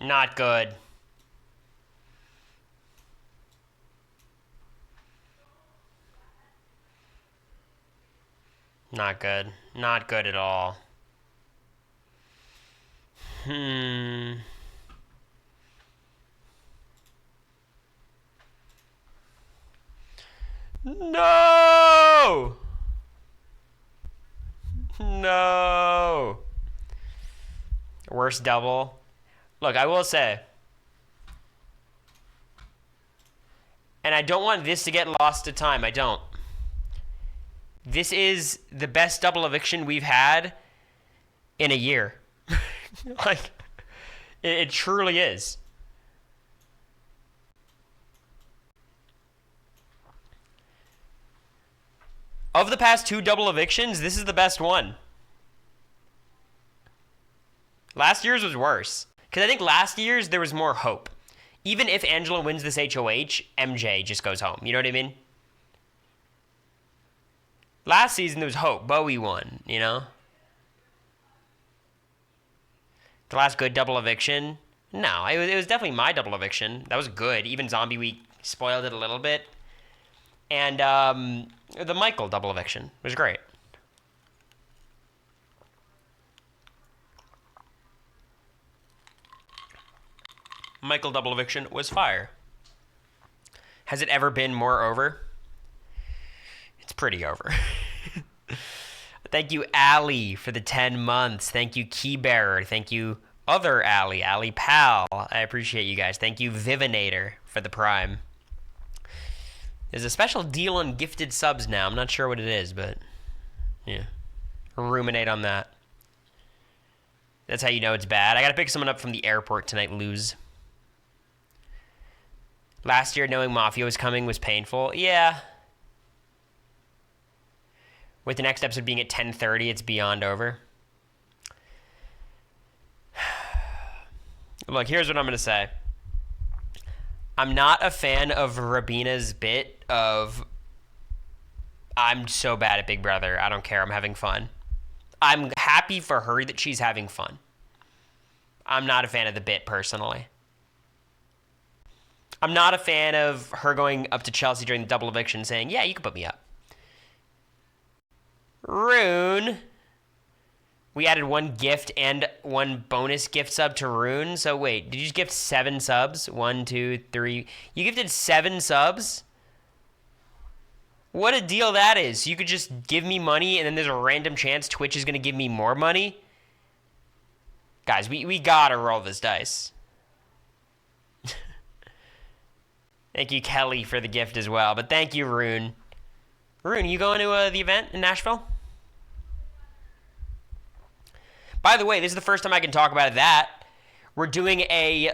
not good. Not good. Not good at all. No! No! Worst double. Look, I will say, and I don't want this to get lost to time. I don't. This is the best double eviction we've had in a year. Like, it truly is. Of the past 2 double evictions, this is the best one. Last year's was worse. Because I think last year's there was more hope. Even if Angela wins this HOH, MJ just goes home. You know what I mean? Last season there was hope. Bowie won, you know? The last good double eviction? No, it was definitely my double eviction. That was good. Even Zombie Week spoiled it a little bit. And the Michael double eviction was great. Michael double eviction was fire. Has it ever been more over? It's pretty over. Thank you, Allie, for the 10 months. Thank you, Keybearer. Thank you, other Allie, Allie Pal. I appreciate you guys. Thank you, Vivinator, for the Prime. There's a special deal on gifted subs now. I'm not sure what it is, but yeah. Ruminate on that. That's how you know it's bad. I gotta pick someone up from the airport tonight, lose. Last year, knowing Mafia was coming was painful. Yeah. With the next episode being at 10:30, it's beyond over. Look, here's what I'm going to say. I'm not a fan of Rabina's bit of, I'm so bad at Big Brother, I don't care, I'm having fun. I'm happy for her that she's having fun. I'm not a fan of the bit, personally. I'm not a fan of her going up to Chelsea during the double eviction saying, yeah, you can put me up. Rune. We added 1 gift and 1 bonus gift sub to Rune. So wait, did you just gift 7 subs? 1, 2, 3. You gifted 7 subs? What a deal that is. You could just give me money and then there's a random chance Twitch is going to give me more money. Guys, we gotta roll this dice. Thank you, Kelly, for the gift as well. But thank you, Rune. Rune, you going to the event in Nashville? By the way, this is the first time I can talk about that. We're doing a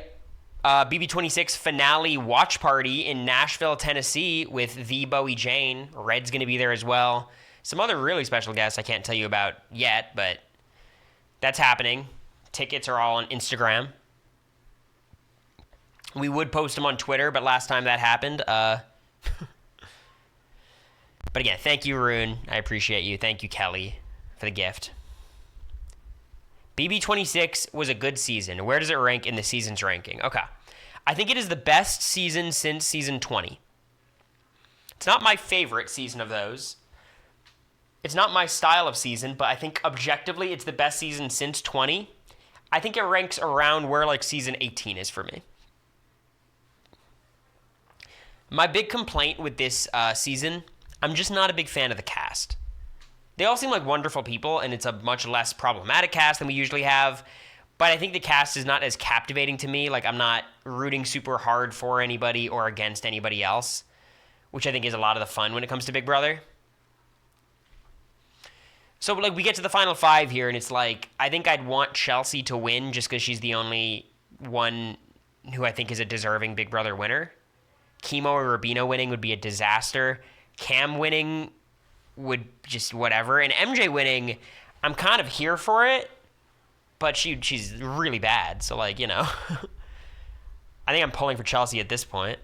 BB26 finale watch party in Nashville, Tennessee with the Bowie Jane. Red's going to be there as well. Some other really special guests I can't tell you about yet, but that's happening. Tickets are all on Instagram. We would post them on Twitter, but last time that happened, But again, thank you, Rune. I appreciate you. Thank you, Kelly, for the gift. BB26 was a good season. Where does it rank in the season's ranking? Okay. I think it is the best season since season 20. It's not my favorite season of those. It's not my style of season, but I think objectively it's the best season since 20. I think it ranks around where like season 18 is for me. My big complaint with this season, I'm just not a big fan of the cast. They all seem like wonderful people, and it's a much less problematic cast than we usually have. But I think the cast is not as captivating to me. Like, I'm not rooting super hard for anybody or against anybody else, which I think is a lot of the fun when it comes to Big Brother. So, like, we get to the final 5 here, and it's like, I think I'd want Chelsea to win just because she's the only one who I think is a deserving Big Brother winner. Chemo or Rubino winning would be a disaster. Cam winning would just whatever. And MJ winning, I'm kind of here for it, but she's really bad. So, like, you know. I think I'm pulling for Chelsea at this point.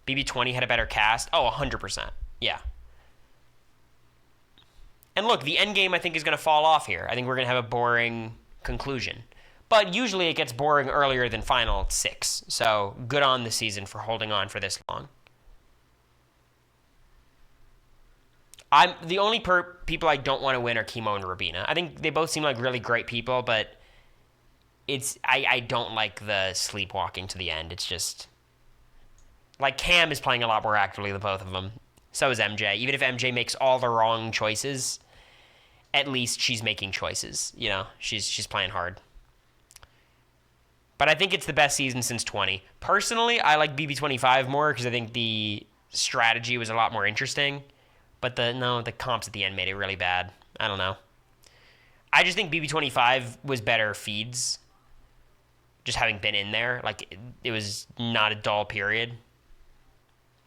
BB20 had a better cast. Oh, 100%. Yeah. And look, the end game I think is going to fall off here. I think we're going to have a boring conclusion. But usually it gets boring earlier than final 6. So good on the season for holding on for this long. I'm the only people I don't want to win are Chemo and Rabina. I think they both seem like really great people, but I don't like the sleepwalking to the end. It's just like Cam is playing a lot more actively than both of them. So is MJ. Even if MJ makes all the wrong choices, at least she's making choices. You know, she's playing hard. But I think it's the best season since 20. Personally, I like BB25 more because I think the strategy was a lot more interesting. But the comps at the end made it really bad. I don't know. I just think BB25 was better feeds. Just having been in there. Like, it was not a dull period.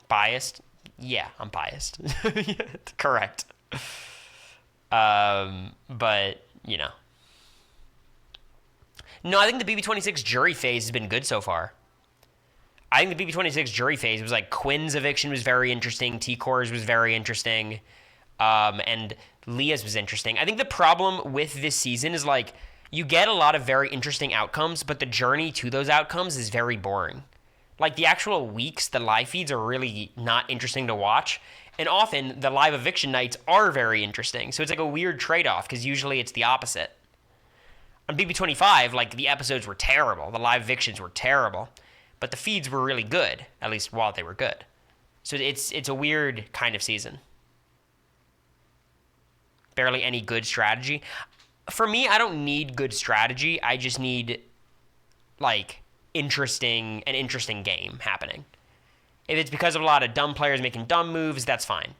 Biased? Yeah, I'm biased. Correct. But, you know. No, I think the BB26 jury phase has been good so far. I think the BB26 jury phase was like Quinn's eviction was very interesting. T-Core's was very interesting. And Leah's was interesting. I think the problem with this season is like you get a lot of very interesting outcomes, but the journey to those outcomes is very boring. Like the actual weeks, the live feeds are really not interesting to watch. And often the live eviction nights are very interesting. So it's like a weird trade-off because usually it's the opposite. On BB25, like the episodes were terrible. The live evictions were terrible. But the feeds were really good, at least while they were good. So it's a weird kind of season. Barely any good strategy. For me, I don't need good strategy. I just need, like, an interesting game happening. If it's because of a lot of dumb players making dumb moves, that's fine.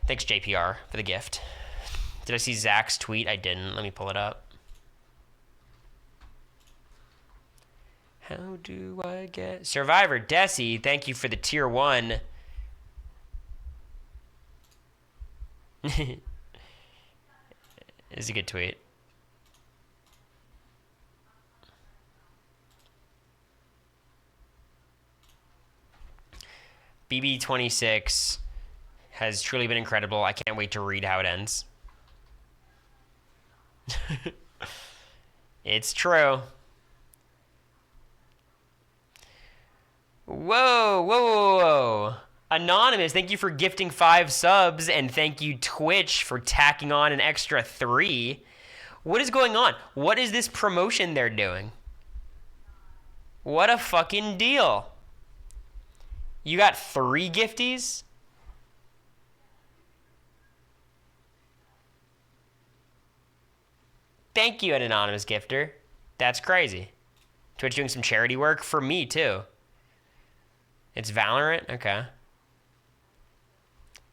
Thanks, JPR, for the gift. Did I see Zach's tweet? I didn't. Let me pull it up. How do I get... Survivor, Desi, thank you for the tier 1. It's a good tweet. BB26 has truly been incredible. I can't wait to read how it ends. It's true. Whoa. Anonymous, thank you for gifting 5 subs, and thank you, Twitch, for tacking on an extra 3. What is going on? What is this promotion they're doing? What a fucking deal. You got 3 gifties? Thank you, an anonymous gifter. That's crazy. Twitch doing some charity work for me, too. It's Valorant? Okay.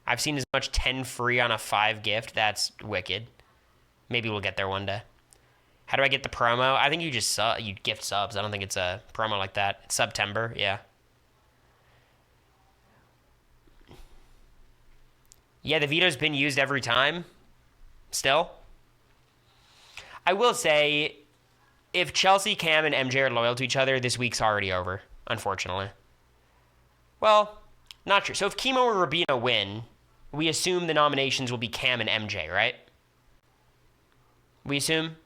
I've seen as much 10 free on a 5 gift. That's wicked. Maybe we'll get there one day. How do I get the promo? I think you just you gift subs. I don't think it's a promo like that. It's September, yeah. Yeah, the veto's been used every time. Still. I will say, if Chelsea, Cam, and MJ are loyal to each other, this week's already over, unfortunately. Well, not true. So if Chemo or Rabina win, we assume the nominations will be Cam and MJ, right? We assume?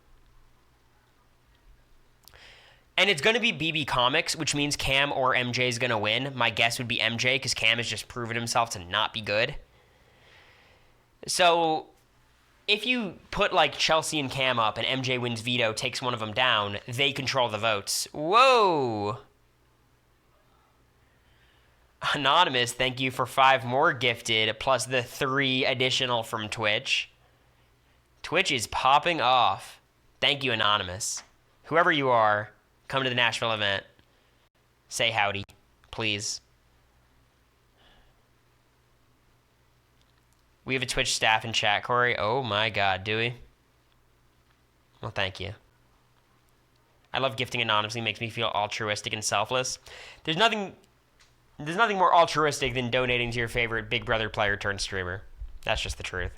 And it's going to be BB Comics, which means Cam or MJ is going to win. My guess would be MJ, because Cam has just proven himself to not be good. So if you put like Chelsea and Cam up and MJ wins veto, takes one of them down, they control the votes. Whoa! Anonymous, thank you for 5 more gifted, plus the 3 additional from Twitch. Twitch is popping off. Thank you, Anonymous. Whoever you are, come to the Nashville event. Say howdy, please. We have a Twitch staff in chat, Cory. Oh my god, do we? Well, thank you. I love gifting anonymously. It makes me feel altruistic and selfless. There's nothing more altruistic than donating to your favorite Big Brother player turned streamer. That's just the truth.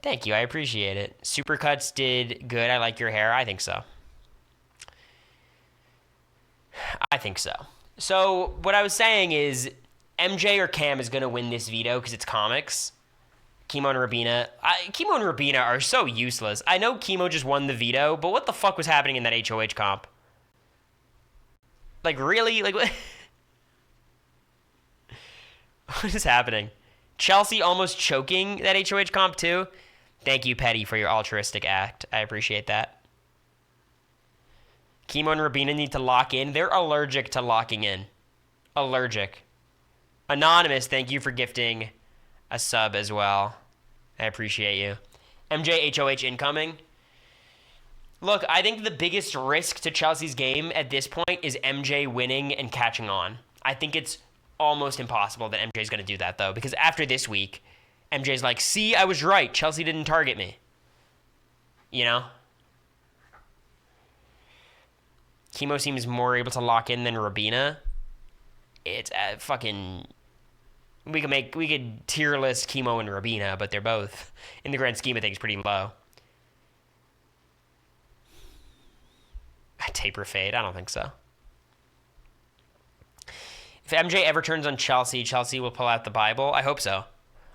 Thank you. I appreciate it. Supercuts did good. I like your hair. I think so. I think so. So what I was saying is MJ or Cam is going to win this veto because it's comics. Chemo and Rabina. Chemo and Rabina are so useless. I know Chemo just won the veto, but what the fuck was happening in that HOH comp? Like, really? Like, what? What is happening? Chelsea almost choking that HOH comp, too? Thank you, Petty, for your altruistic act. I appreciate that. Chemo and Rabina need to lock in. They're allergic to locking in. Allergic. Anonymous, thank you for gifting a sub as well. I appreciate you. MJ HOH incoming. Look, I think the biggest risk to Chelsea's game at this point is MJ winning and catching on. I think it's almost impossible that MJ's going to do that, though, because after this week, MJ's like, see, I was right. Chelsea didn't target me. You know? Chemo seems more able to lock in than Rabina. It's fucking... We could tier list Chemo and Rabina, but they're both, in the grand scheme of things, pretty low. Taper fade? I don't think so. If MJ ever turns on Chelsea, Chelsea will pull out the Bible. I hope so.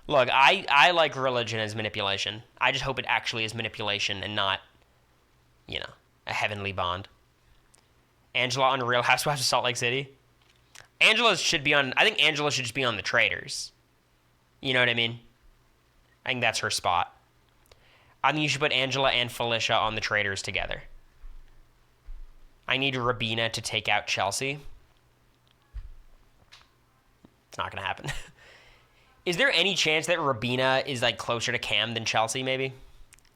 Look, I like religion as manipulation. I just hope it actually is manipulation and not, you know, a heavenly bond. Angela on Real Housewives of Salt Lake City. Angela should be on... I think Angela should just be on the Traders. You know what I mean? I think that's her spot. I think you should put Angela and Felicia on the Traders together. I need Rabina to take out Chelsea. It's not going to happen. Is there any chance that Rabina is like closer to Cam than Chelsea, maybe?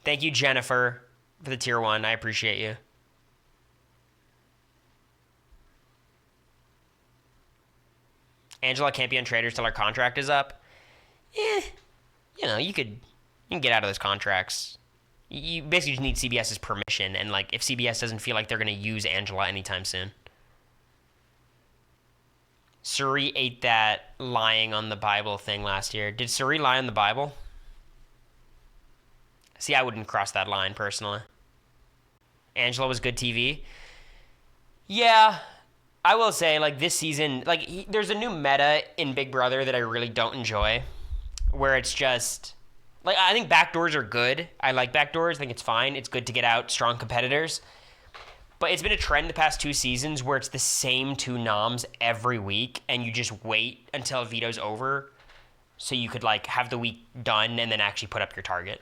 Thank you, Jennifer, for the tier 1. I appreciate you. Angela can't be on Traders till her contract is up. You know, you can get out of those contracts. You basically just need CBS's permission, and like if CBS doesn't feel like they're going to use Angela anytime soon. Suri ate that lying on the Bible thing last year. Did Suri lie on the Bible? See, I wouldn't cross that line personally. Angela was good TV. Yeah, I will say, like, this season, like, there's a new meta in Big Brother that I really don't enjoy, where it's just, like, I think backdoors are good. I like backdoors. I think it's fine. It's good to get out strong competitors. But it's been a trend the past 2 seasons where it's the same 2 noms every week, and you just wait until veto's over so you could, like, have the week done and then actually put up your target.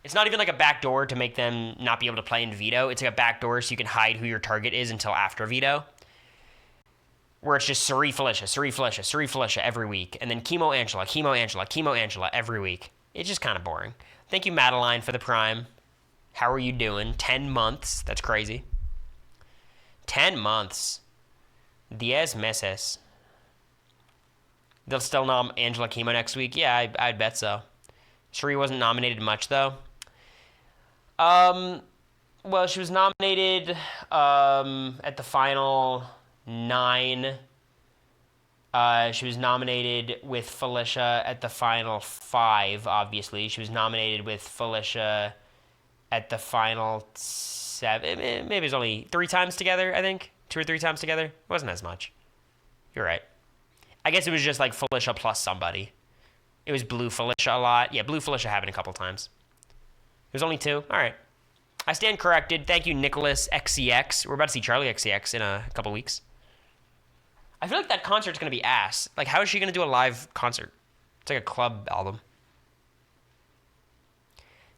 It's not even like a backdoor to make them not be able to play in veto. It's like a backdoor so you can hide who your target is until after veto. Where it's just Suri Felicia, Suri Felicia, Suri Felicia every week. And then Chemo Angela, Chemo Angela, Chemo Angela every week. It's just kind of boring. Thank you, Madeline, for the prime. How are you doing? 10 months. That's crazy. 10 months. 10 meses. They'll still nom Angela Chemo next week? Yeah, I'd bet so. Suri wasn't nominated much, though. Well, she was nominated at the final 9. She was nominated with Felicia at the final 5, obviously. She was nominated with Felicia at the final 7. Maybe it was only 3 times together, I think. 2 or 3 times together. It wasn't as much. You're right. I guess it was just like Felicia plus somebody. It was Blue Felicia a lot. Yeah, Blue Felicia happened a couple times. It was only 2. All right. I stand corrected. Thank you, Nicholas XCX. We're about to see Charlie XCX in a couple weeks. I feel like that concert's going to be ass. Like, how is she going to do a live concert? It's like a club album.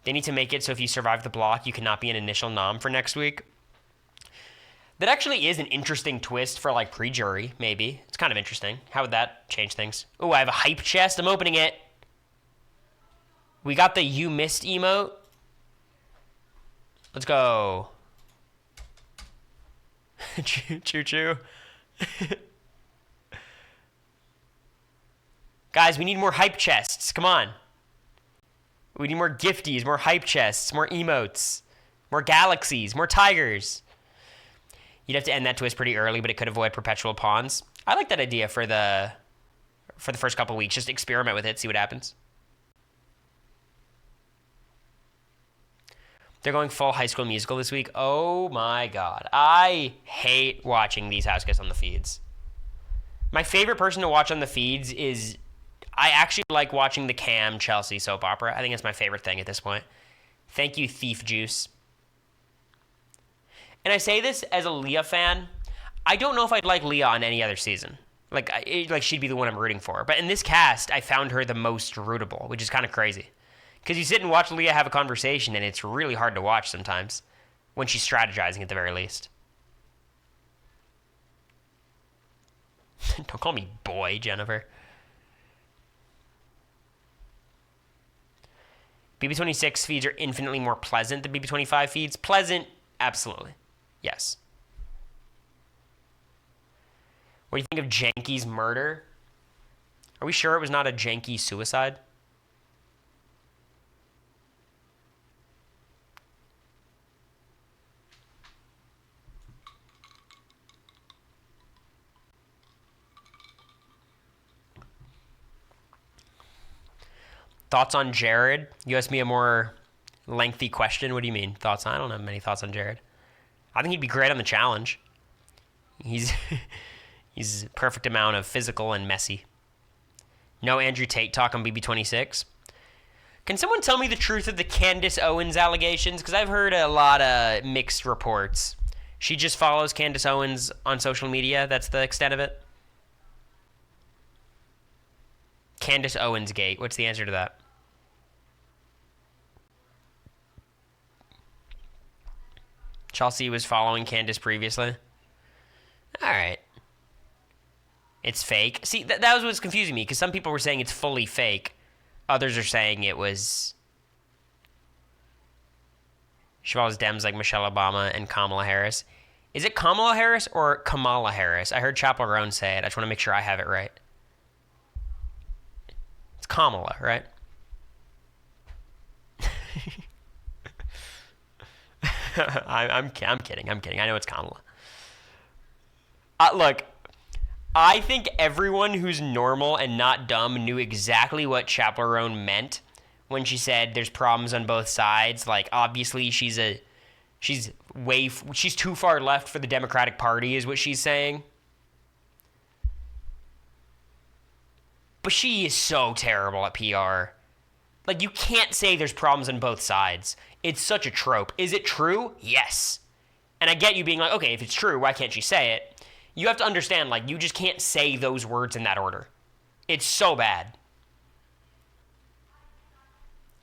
They need to make it so if you survive the block, you cannot be an initial nom for next week. That actually is an interesting twist for, like, pre-jury, maybe. It's kind of interesting. How would that change things? Oh, I have a hype chest. I'm opening it. We got the You Missed emote. Let's go. Choo-choo. Guys, we need more hype chests. Come on. We need more gifties, more hype chests, more emotes, more galaxies, more tigers. You'd have to end that twist pretty early, but it could avoid perpetual pawns. I like that idea for the first couple weeks. Just experiment with it, see what happens. They're going full High School Musical this week. Oh my god. I hate watching these house guests on the feeds. My favorite person to watch on the feeds is I actually like watching the Cam Chelsea soap opera. I think it's my favorite thing at this point. Thank you, Thief Juice. And I say this as a Leah fan. I don't know if I'd like Leah on any other season. Like she'd be the one I'm rooting for. But in this cast, I found her the most rootable, which is kind of crazy. Because you sit and watch Leah have a conversation, and it's really hard to watch sometimes when she's strategizing at the very least. Don't call me boy, Jennifer. BB26 feeds are infinitely more pleasant than BB25 feeds. Pleasant, absolutely. Yes. What do you think of Janky's murder? Are we sure it was not a janky suicide? Thoughts on Jared? You asked me a more lengthy question. What do you mean? Thoughts? I don't have many thoughts on Jared. I think he'd be great on the challenge. He's a perfect amount of physical and messy. No Andrew Tate talk on BB26. Can someone tell me the truth of the Candace Owens allegations? Because I've heard a lot of mixed reports. She just follows Candace Owens on social media. That's the extent of it. Candace Owens gate. What's the answer to that? Chelsea was following Candace previously. All right. It's fake. See, that was what's confusing me, because some people were saying it's fully fake. Others are saying it was... She follows Dems like Michelle Obama and Kamala Harris. Is it Kamala Harris or Kamala Harris? I heard Chapel Roan say it. I just want to make sure I have it right. It's Kamala, right? I'm kidding. I know it's Kamala. Look, I think everyone who's normal and not dumb knew exactly what Chaperone meant when she said there's problems on both sides. Like, obviously, she's too far left for the Democratic Party, is what she's saying. But she is so terrible at PR. Like, you can't say there's problems on both sides. It's such a trope. Is it true? Yes. And I get you being like, okay, if it's true, why can't she say it? You have to understand, like, you just can't say those words in that order. It's so bad.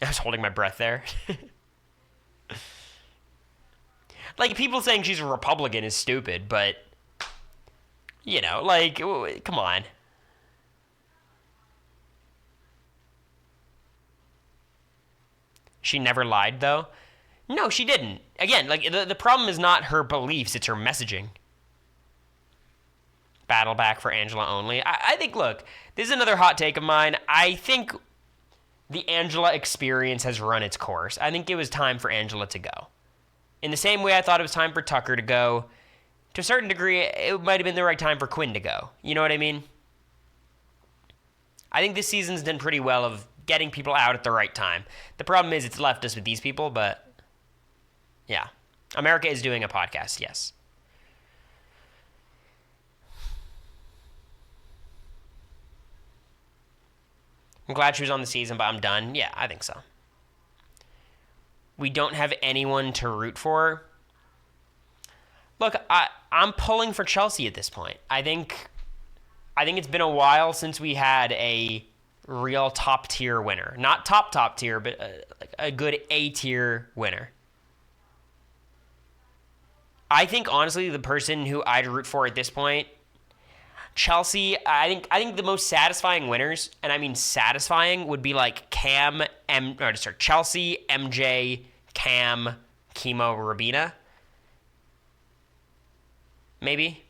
I was holding my breath there. Like, people saying she's a Republican is stupid, but, you know, like, come on. She never lied, though? No, she didn't. Again, like, the problem is not her beliefs, it's her messaging. Battle back for Angela only. I think, look, this is another hot take of mine. I think the Angela experience has run its course. I think it was time for Angela to go. In the same way I thought it was time for Tucker to go, to a certain degree, it might have been the right time for Quinn to go. You know what I mean? I think this season's done pretty well of getting people out at the right time. The problem is it's left us with these people, but yeah. America is doing a podcast, yes. I'm glad she was on the season, but I'm done. Yeah, I think so. We don't have anyone to root for. Look, I'm pulling for Chelsea at this point. I think it's been a while since we had a real top-tier winner. Not top tier, but a good A-tier winner. I think, honestly, the person who I'd root for at this point, Chelsea, I think the most satisfying winners, and I mean satisfying, would be like Chelsea, MJ, Cam, Chemo, Rabina. Maybe.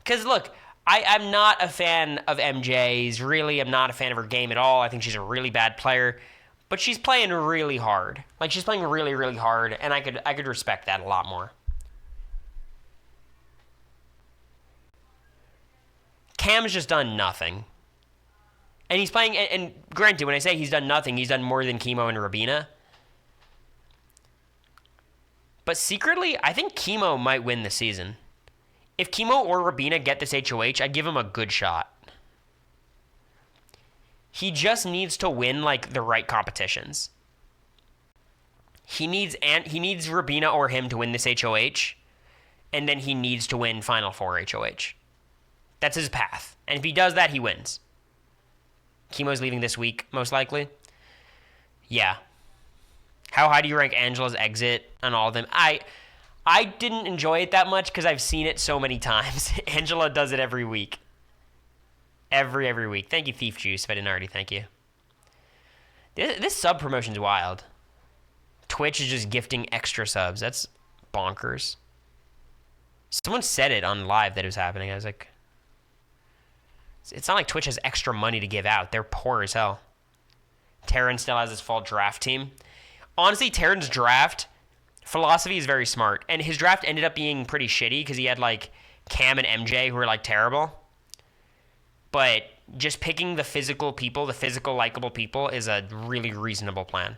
Because, look, I'm not a fan of MJ's. Really, I'm not a fan of her game at all. I think she's a really bad player. But she's playing really hard. Like, she's playing really, really hard, and I could respect that a lot more. Cam's just done nothing. And he's playing, and granted, when I say he's done nothing, he's done more than Chemo and Rabina. But secretly, I think Chemo might win the season. If Chemo or Rabina get this HOH, I'd give him a good shot. He just needs to win, like, the right competitions. He needs Rabina or him to win this HOH, and then he needs to win Final Four HOH. That's his path. And if he does that, he wins. Chemo's leaving this week, most likely. Yeah. How high do you rank Angela's exit on all of them? I didn't enjoy it that much because I've seen it so many times. Angela does it every week. Every week. Thank you, Thief Juice, if I didn't already thank you. This sub promotion's wild. Twitch is just gifting extra subs. That's bonkers. Someone said it on live that it was happening. I was like, it's not like Twitch has extra money to give out. They're poor as hell. Terran still has his fall draft team. Honestly, Terran's draft philosophy is very smart. And his draft ended up being pretty shitty because he had, like, Cam and MJ who were, like, terrible. But just picking the physical people, the physical, likable people, is a really reasonable plan.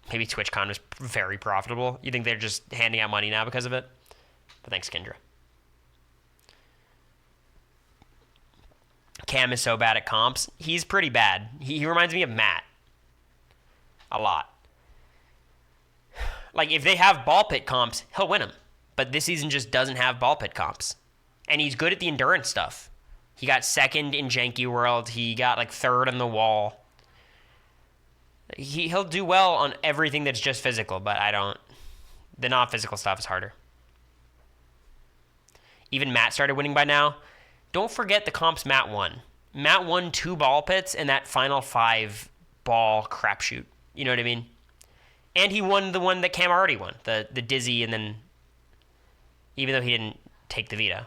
Maybe TwitchCon was very profitable. You think they're just handing out money now because of it? But thanks, Kendra. Cam is so bad at comps. He's pretty bad. He reminds me of Matt. A lot. Like, if they have ball pit comps, he'll win them. But this season just doesn't have ball pit comps. And he's good at the endurance stuff. He got second in Janky World. He got, like, third on the wall. He'll do well on everything that's just physical, but I don't. The non-physical stuff is harder. Even Matt started winning by now. Don't forget the comps Matt won. Matt won 2 ball pits and that final 5 ball crapshoot. You know what I mean? And he won the one that Cam already won. The Dizzy, and then, even though he didn't take the veto.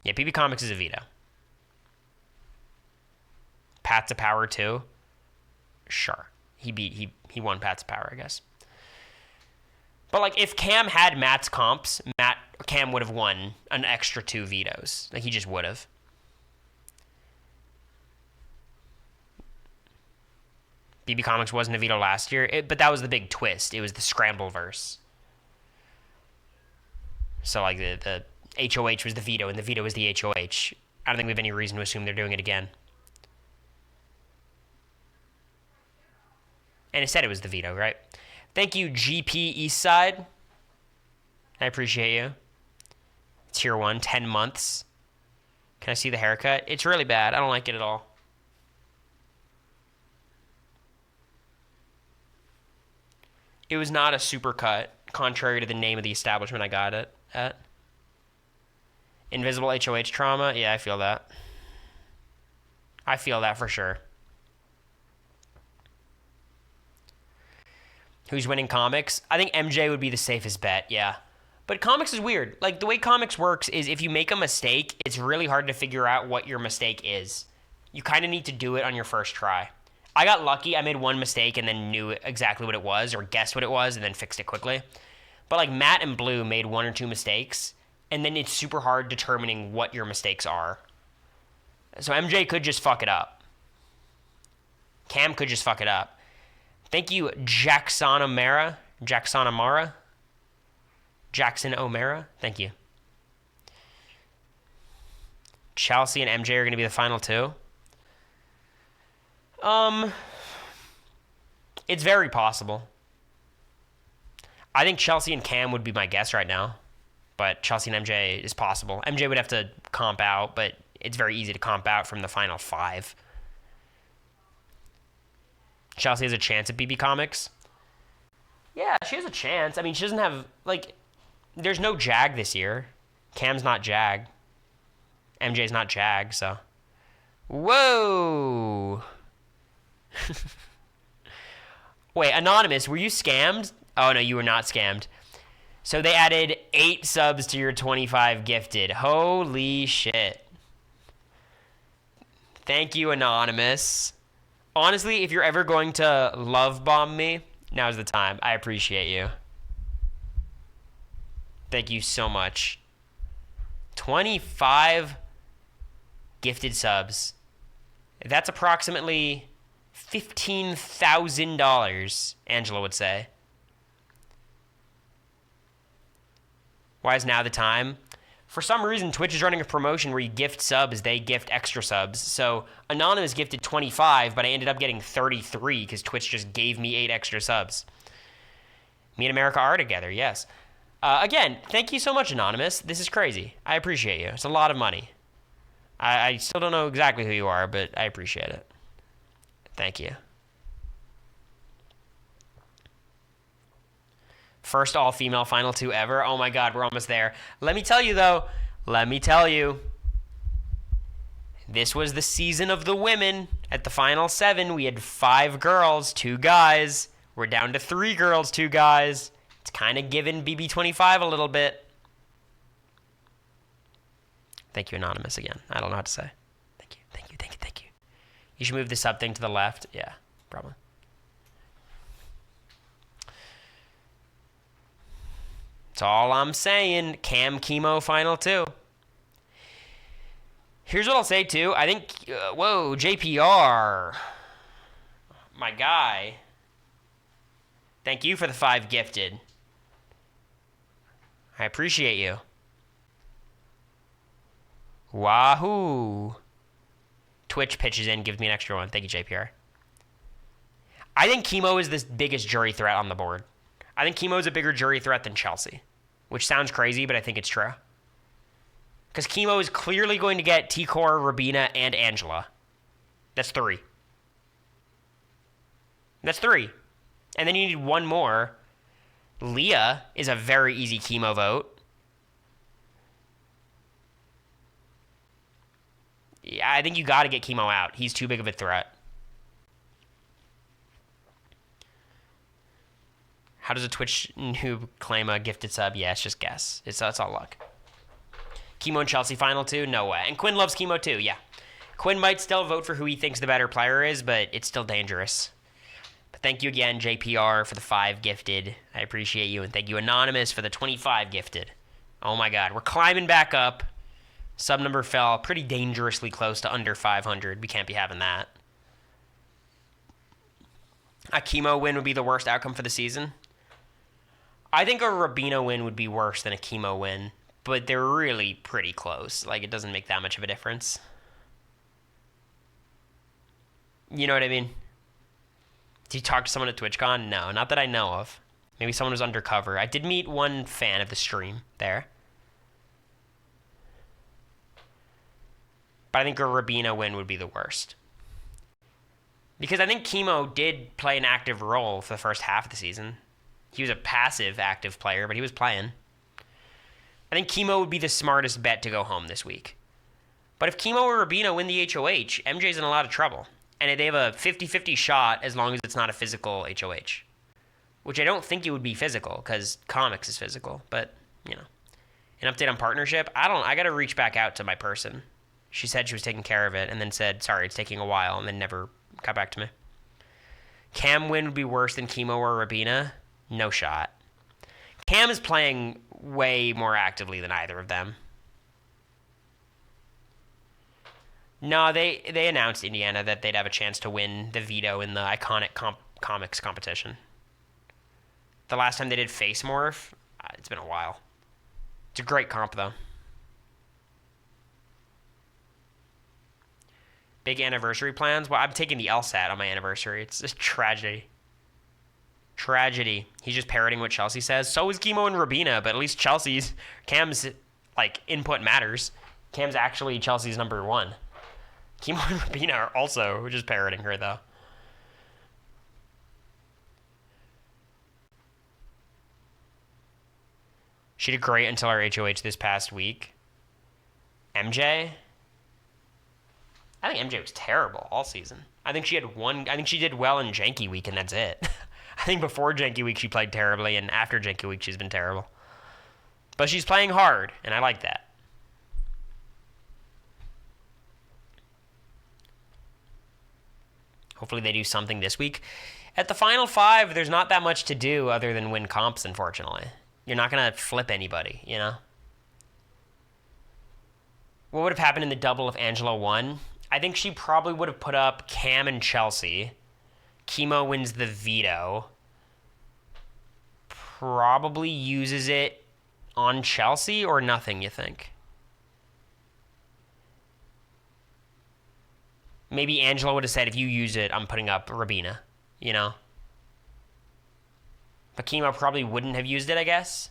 Yeah, BB Comics is a veto. Path to Power too? Sure. He won Path to Power, I guess. But, like, if Cam had Matt's comps, Cam would have won an extra 2 vetoes. Like, he just would have. BB Comics wasn't a veto last year, but that was the big twist. It was the Scramble verse. So, like, the HOH was the veto, and the veto was the HOH. I don't think we have any reason to assume they're doing it again. And it said it was the veto, right? Thank you, GP Eastside. I appreciate you. Tier 1, 10 months. Can I see the haircut? It's really bad. I don't like it at all. It was not a super cut, contrary to the name of the establishment I got it at. Invisible HOH trauma? Yeah, I feel that. I feel that for sure. Who's winning comics? I think MJ would be the safest bet, yeah. But comics is weird. Like, the way comics works is if you make a mistake, it's really hard to figure out what your mistake is. You kind of need to do it on your first try. I got lucky. I made one mistake and then knew exactly what it was, or guessed what it was, and then fixed it quickly. But, like, Matt and Blue made 1 or 2 mistakes, and then it's super hard determining what your mistakes are. So MJ could just fuck it up. Cam could just fuck it up. Thank you, Jackson O'Mara. Jackson O'Mara. Thank you. Chelsea and MJ are going to be the final 2. It's very possible. I think Chelsea and Cam would be my guess right now. But Chelsea and MJ is possible. MJ would have to comp out, but it's very easy to comp out from the final 5. Chelsea has a chance at BB Comics. Yeah, she has a chance. I mean, she doesn't have, like, there's no Jag this year. Cam's not Jag. MJ's not Jag, so. Whoa! Wait, Anonymous, were you scammed? Oh, no, you were not scammed. So they added 8 subs to your 25 gifted. Holy shit. Thank you, Anonymous. Honestly, if you're ever going to love bomb me, now's the time. I appreciate you. Thank you so much. 25 gifted subs. That's approximately $15,000, Angela would say. Why is now the time? For some reason, Twitch is running a promotion where you gift subs, they gift extra subs. So Anonymous gifted 25, but I ended up getting 33 because Twitch just gave me 8 extra subs. Me and America are together, yes. Again, thank you so much, Anonymous. This is crazy. I appreciate you. It's a lot of money. I still don't know exactly who you are, but I appreciate it. Thank you. First all-female Final 2 ever. Oh my god, we're almost there. Let me tell you, though. This was the season of the women. At the Final 7, we had 5 girls, 2 guys. We're down to 3 girls, 2 guys. It's kind of giving BB25 a little bit. Thank you, Anonymous, again. I don't know what to say. Thank you. You should move the sub thing to the left. Yeah, probably. That's all I'm saying. Cam Chemo Final 2. Here's what I'll say, too. I think... whoa, JPR. My guy. Thank you for the 5 gifted. I appreciate you. Wahoo. Twitch pitches in, gives me an extra one. Thank you, JPR. I think Chemo is the biggest jury threat on the board. I think Chemo is a bigger jury threat than Chelsea, which sounds crazy, but I think it's true. Because Chemo is clearly going to get T-Core, Rabina, and Angela. That's 3. And then you need 1 more. Leah is a very easy Chemo vote. Yeah, I think you got to get Chemo out. He's too big of a threat. How does a Twitch noob claim a gifted sub? Yeah, it's just guess. It's all luck. Chemo and Chelsea Final 2? No way. And Quinn loves Chemo too, yeah. Quinn might still vote for who he thinks the better player is, but it's still dangerous. But thank you again, JPR, for the 5 gifted. I appreciate you. And thank you, Anonymous, for the 25 gifted. Oh my god, we're climbing back up. Sub number fell pretty dangerously close to under 500. We can't be having that. A Chemo win would be the worst outcome for the season. I think a Rabina win would be worse than a Chemo win, but they're really pretty close. Like, it doesn't make that much of a difference. You know what I mean? Did you talk to someone at TwitchCon? No, not that I know of. Maybe someone was undercover. I did meet one fan of the stream there. But I think a Rabina win would be the worst. Because I think Chemo did play an active role for the first half of the season. He was a passive active player, but he was playing. I think Chemo would be the smartest bet to go home this week. But if Chemo or Rabina win the HOH, MJ's in a lot of trouble. And they have a 50-50 shot as long as it's not a physical HOH. Which I don't think it would be physical, because comics is physical. But, you know. An update on partnership? I gotta reach back out to my person. She said she was taking care of it, and then said, sorry, it's taking a while, and then never got back to me. Cam win would be worse than Chemo or Rabina? No shot. Cam is playing way more actively than either of them. No, they announced Indiana that they'd have a chance to win the veto in the iconic comics competition. The last time they did Face Morph, it's been a while. It's a great comp, though. Big anniversary plans? Well, I'm taking the LSAT on my anniversary. It's just tragedy. Tragedy. He's just parroting what Chelsea says. So is Chemo and Rabina, but at least Cam's, like, input matters. Cam's actually Chelsea's number 1. Chemo and Rabina are also just parroting her, though. She did great until her HOH this past week. MJ? I think MJ was terrible all season. I think she did well in Janky Week, and that's it. I think before Janky Week she played terribly, and after Janky Week she's been terrible. But she's playing hard, and I like that. Hopefully they do something this week. At the Final 5, there's not that much to do other than win comps, unfortunately. You're not going to flip anybody, you know? What would have happened in the double if Angela won? I think she probably would have put up Cam and Chelsea. Chemo wins the veto. Probably uses it on Chelsea or nothing, you think? Maybe Angela would have said, if you use it, I'm putting up Rabina, you know? But Chemo probably wouldn't have used it, I guess.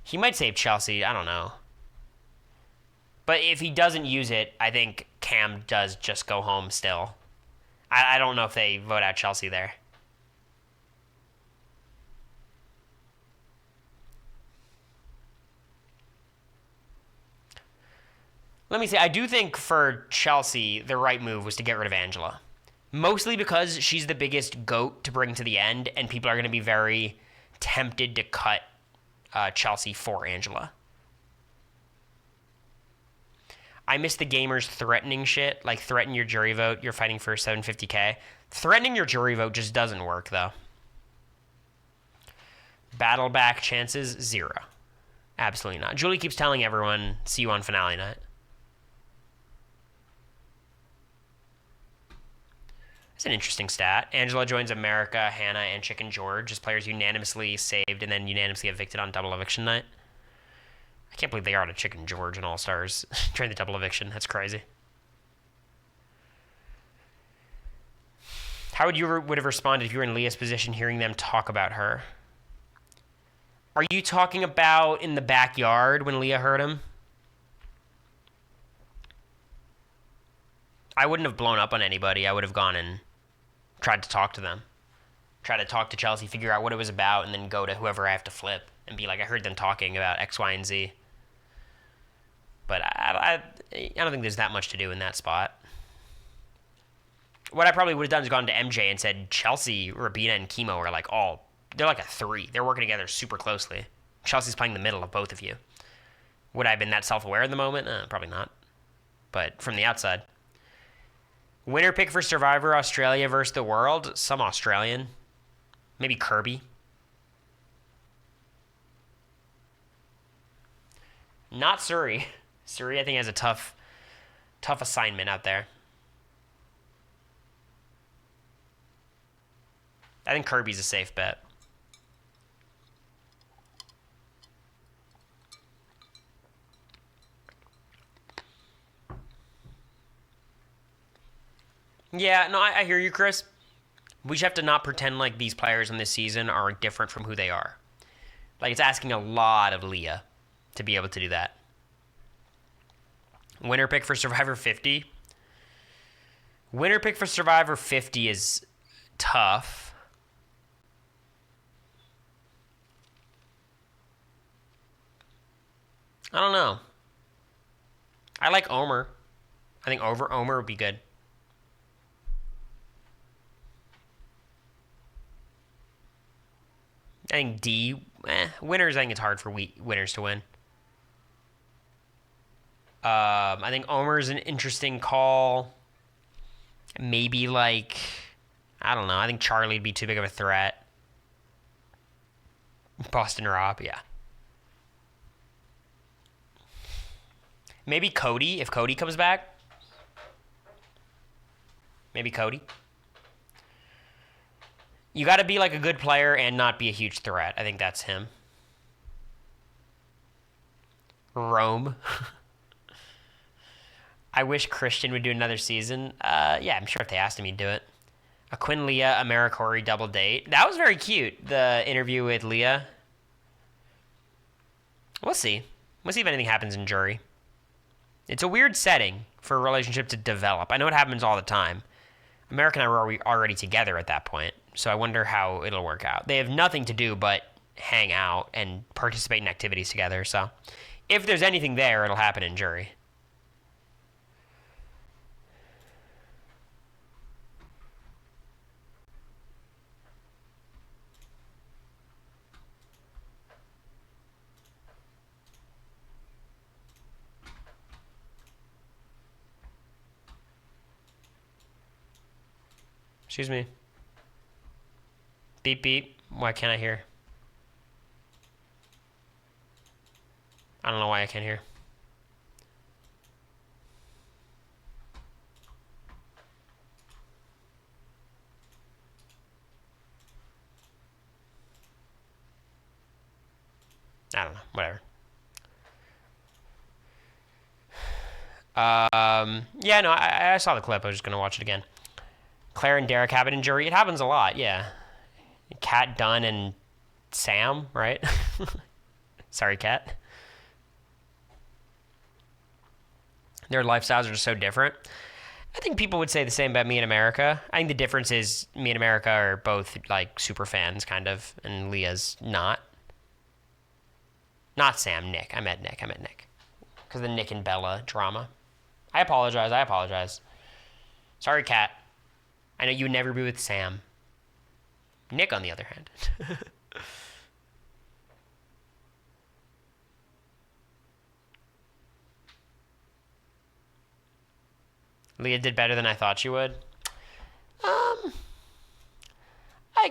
He might save Chelsea, I don't know. But if he doesn't use it, I think Cam does just go home still. I don't know if they vote out Chelsea there. Let me say, I do think for Chelsea, the right move was to get rid of Angela. Mostly because she's the biggest goat to bring to the end, and people are going to be very tempted to cut Chelsea for Angela. I miss the gamers threatening shit, like threaten your jury vote, you're fighting for 750k. Threatening your jury vote just doesn't work, though. Battle back chances, 0. Absolutely not. Julie keeps telling everyone, see you on finale night. It's an interesting stat. Angela joins America, Hannah, and Chicken George as players unanimously saved and then unanimously evicted on double eviction night. I can't believe they are on a Chicken George and All-Stars during the double eviction. That's crazy. How would have responded if you were in Leah's position hearing them talk about her? Are you talking about in the backyard when Leah heard him? I wouldn't have blown up on anybody. I would have gone and tried to talk to them. Try to talk to Chelsea, figure out what it was about, and then go to whoever I have to flip and be like, I heard them talking about X, Y, and Z. But I don't think there's that much to do in that spot. What I probably would have done is gone to MJ and said, Chelsea, Rabina, and Chemo are like they're like a 3. They're working together super closely. Chelsea's playing the middle of both of you. Would I have been that self-aware in the moment? Probably not. But from the outside. Winner pick for Survivor, Australia versus the world. Some Australian. Maybe Kirby. Not Surrey. Surrey, I think, has a tough assignment out there. I think Kirby's a safe bet. Yeah, no, I hear you, Chris. We just have to not pretend like these players in this season are different from who they are. Like, it's asking a lot of Leah to be able to do that. Winner pick for Survivor 50. Winner pick for Survivor 50 is tough. I don't know. I like Omer. I think Omer would be good. I think D. Winners, I think it's hard for winners to win. I think Omer's an interesting call. Maybe like, I don't know. I think Charlie'd be too big of a threat. Boston Rob, yeah. Maybe Cody, if Cody comes back. Maybe Cody. You got to be like a good player and not be a huge threat. I think that's him. Rome. I wish Christian would do another season. Yeah, I'm sure if they asked him, he'd do it. A Quinn Leah Americory double date. That was very cute, the interview with Leah. We'll see. We'll see if anything happens in jury. It's a weird setting for a relationship to develop. I know it happens all the time. America and I were already together at that point, so I wonder how it'll work out. They have nothing to do but hang out and participate in activities together, so if there's anything there, it'll happen in jury. Excuse me. Beep, beep. Why can't I hear? I don't know why I can't hear. I don't know. Whatever. Yeah, no, I saw the clip. I was just going to watch it again. Claire and Derek have an injury. It happens a lot, yeah. Kat, Dunn, and Sam, right? Sorry, Kat. Their lifestyles are just so different. I think people would say the same about me and America. I think the difference is me and America are both, like, super fans, kind of, and Leah's not. Not Sam, Nick. I meant Nick. Because the Nick and Bella drama. I apologize. Sorry, Kat. I know you would never be with Sam. Nick, on the other hand. Leah did better than I thought she would. I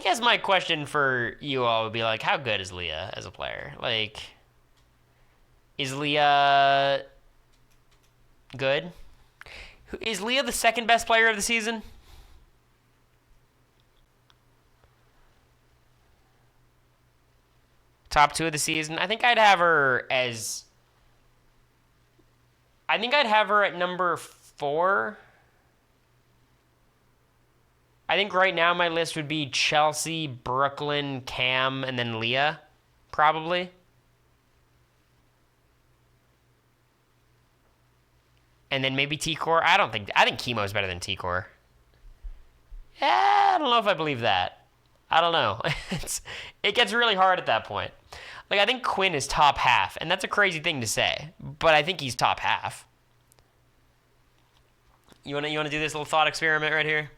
guess my question for you all would be, like, how good is Leah as a player? Like, is Leah good? Is Leah the second best player of the season? Top 2 of the season? I think I'd have her at number 4. I think right now my list would be Chelsea, Brooklyn, Cam, and then Leah, probably. And then maybe T-Core. I think Chemo's better than T-Core. Yeah, I don't know if I believe that. I don't know. It gets really hard at that point. Like, I think Quinn is top half, and that's a crazy thing to say, but I think he's top half. You wanna do this little thought experiment right here?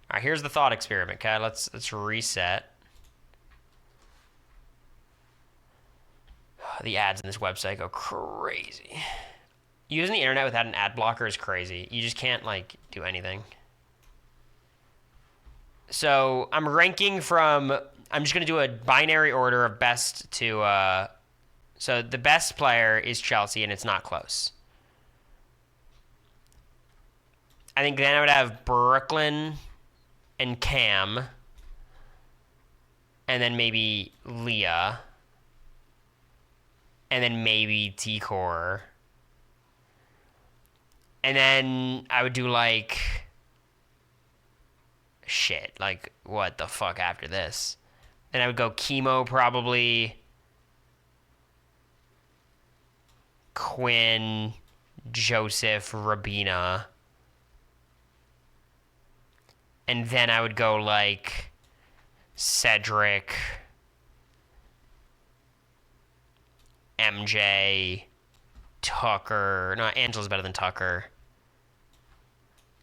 All right, here's the thought experiment, okay? Let's reset. The ads in this website go crazy. Using the internet without an ad blocker is crazy. You just can't, like, do anything. So I'm ranking from... I'm just going to do a binary order of best to... So the best player is Chelsea, and it's not close. I think then I would have Brooklyn and Cam, and then maybe Leah, and then maybe T-Core. And then I would do, like... Shit, like, what the fuck after this? Then I would go Chemo, probably. Quinn, Joseph, Rabina. And then I would go, like, Cedric, MJ, Tucker. No, Angela's better than Tucker.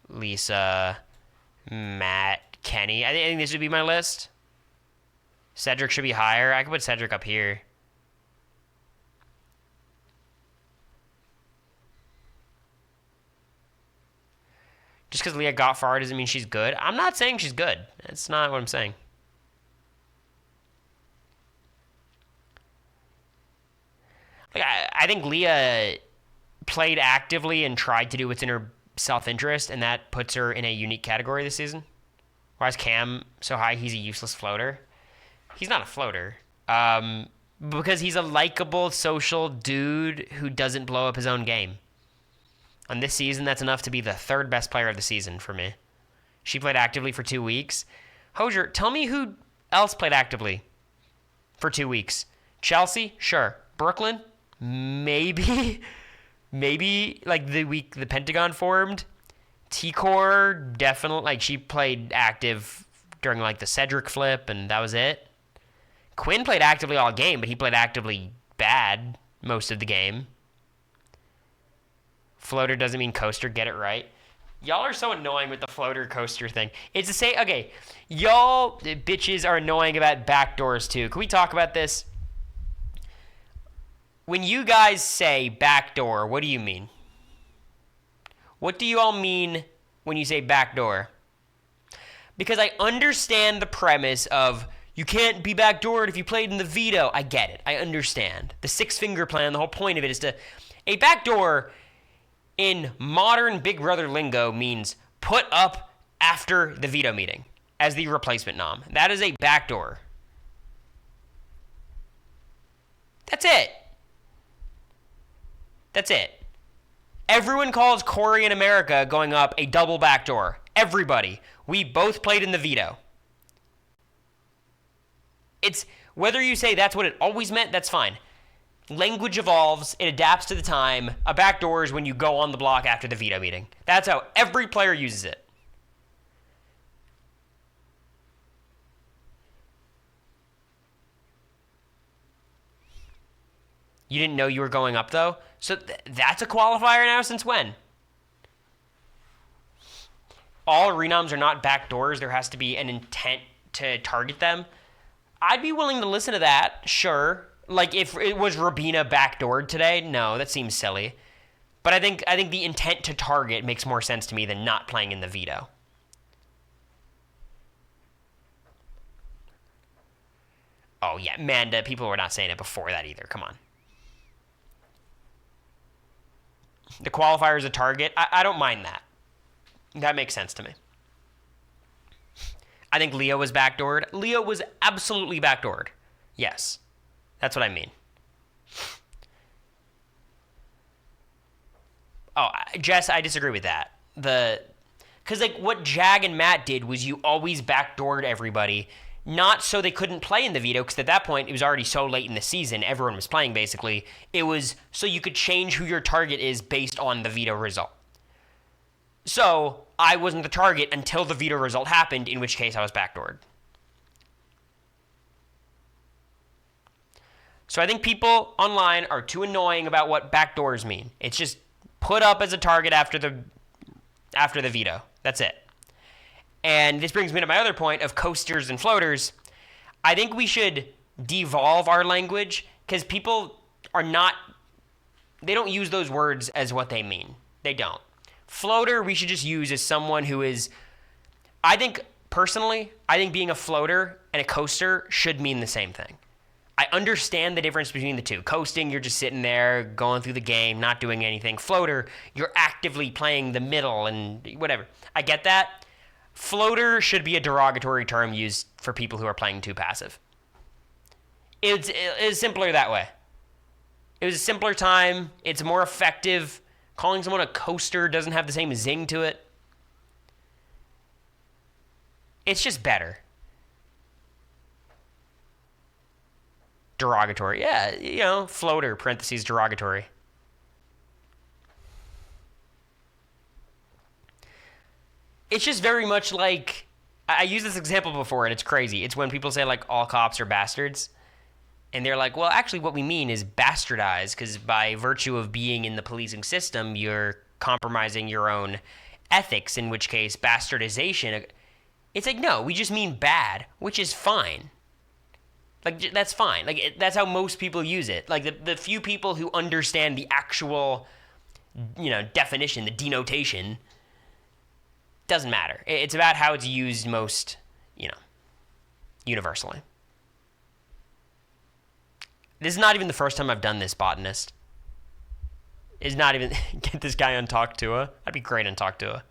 Lisa, Matt, Kenny. I think this would be my list. Cedric should be higher. I could put Cedric up here. Just because Leah got far doesn't mean she's good. I'm not saying she's good. That's not what I'm saying. Like, I think Leah played actively and tried to do what's in her self-interest, and that puts her in a unique category this season. Whereas Cam, so high, he's a useless floater. He's not a floater. Because he's a likable, social dude who doesn't blow up his own game. On this season, that's enough to be the third best player of the season for me. She played actively for 2 weeks. Hosier, tell me who else played actively for 2 weeks. Chelsea? Sure. Brooklyn? Maybe. Maybe, like, the week the Pentagon formed. T-Core, definitely. Like, she played active during, like, the Cedric flip, and that was it. Quinn played actively all game, but he played actively bad most of the game. Floater doesn't mean coaster. Get it right. Y'all are so annoying with the floater coaster thing. It's the same. Okay, y'all bitches are annoying about backdoors too. Can we talk about this? When you guys say backdoor, what do you mean? What do you all mean when you say backdoor? Because I understand the premise of you can't be backdoored if you played in the veto. I get it. I understand. The six-finger plan, the whole point of it is to... A backdoor... in modern Big Brother lingo means put up after the veto meeting as the replacement nom. That is a backdoor. That's it. That's it. Everyone calls Cory in America going up a double backdoor. Everybody. We both played in the veto. It's, whether you say that's what it always meant, that's fine. Language evolves, it adapts to the time. A backdoor is when you go on the block after the veto meeting. That's how every player uses it. You didn't know you were going up, though? So that's a qualifier now? Since when? All renoms are not backdoors. There has to be an intent to target them. I'd be willing to listen to that, sure. Like, if it was Rabina backdoored today, no, that seems silly. But I think the intent to target makes more sense to me than not playing in the veto. Oh, yeah, Manda, people were not saying it before that either. Come on. The qualifier is a target. I don't mind that. That makes sense to me. I think Leo was backdoored. Leo was absolutely backdoored. Yes. That's what I mean. Oh, Jess, I disagree with that. Because, like, what Jag and Matt did was you always backdoored everybody, not so they couldn't play in the veto, because at that point, it was already so late in the season, everyone was playing, basically. It was so you could change who your target is based on the veto result. So, I wasn't the target until the veto result happened, in which case I was backdoored. So I think people online are too annoying about what backdoors mean. It's just put up as a target after the veto. That's it. And this brings me to my other point of coasters and floaters. I think we should devolve our language because people are not, they don't use those words as what they mean. They don't. Floater, we should just use as someone who is, I think being a floater and a coaster should mean the same thing. I understand the difference between the two. Coasting, you're just sitting there, going through the game, not doing anything. Floater, you're actively playing the middle and whatever. I get that. Floater should be a derogatory term used for people who are playing too passive. It's simpler that way. It was a simpler time. It's more effective. Calling someone a coaster doesn't have the same zing to it. It's just better. Derogatory. Yeah, floater, parentheses, derogatory. It's just very much like, I used this example before and it's crazy. It's when people say like all cops are bastards. And they're like, well, actually what we mean is bastardized because by virtue of being in the policing system, you're compromising your own ethics, in which case bastardization. It's like, no, we just mean bad, which is fine. Like, that's fine. Like, that's how most people use it. Like, the few people who understand the actual, definition, the denotation, doesn't matter. It's about how it's used most, universally. This is not even the first time I've done this, botanist. It's not even, get this guy on Talk Tua. That'd be great on Talk Tua.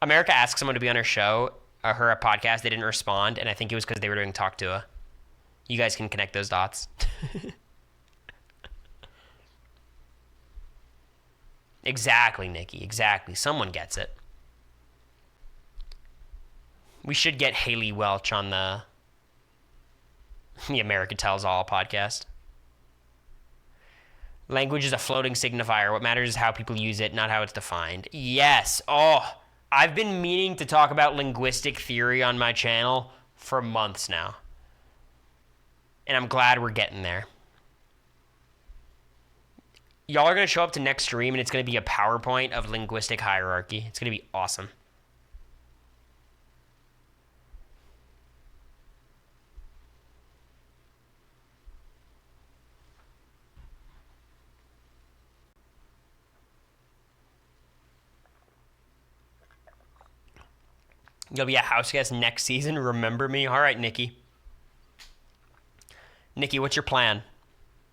America asked someone to be on her show, her podcast. They didn't respond, and I think it was because they were doing Talk Tua. You guys can connect those dots. Exactly, Nikki. Exactly. Someone gets it. We should get Haley Welch on the America Tells All podcast. Language is a floating signifier. What matters is how people use it, not how it's defined. Yes. Oh, I've been meaning to talk about linguistic theory on my channel for months now. And I'm glad we're getting there. Y'all are going to show up to next stream, and it's going to be a PowerPoint of linguistic hierarchy. It's going to be awesome. You'll be a house guest next season. Remember me? All right, Nikki. Nikki, what's your plan?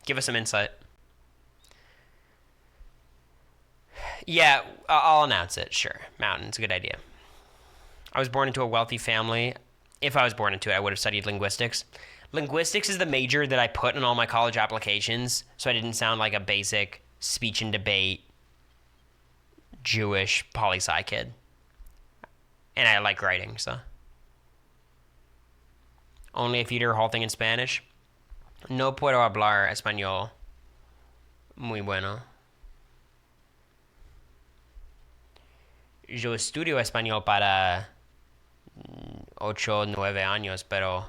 Give us some insight. Yeah, I'll announce it. Sure. Mountain's a good idea. I was born into a wealthy family. If I was born into it, I would have studied linguistics. Linguistics is the major that I put in all my college applications, so I didn't sound like a basic speech and debate Jewish poli-sci kid. And I like writing, so. Only if you do your whole thing in Spanish. No puedo hablar español muy bueno. Yo estudio español para 8, 9 años, pero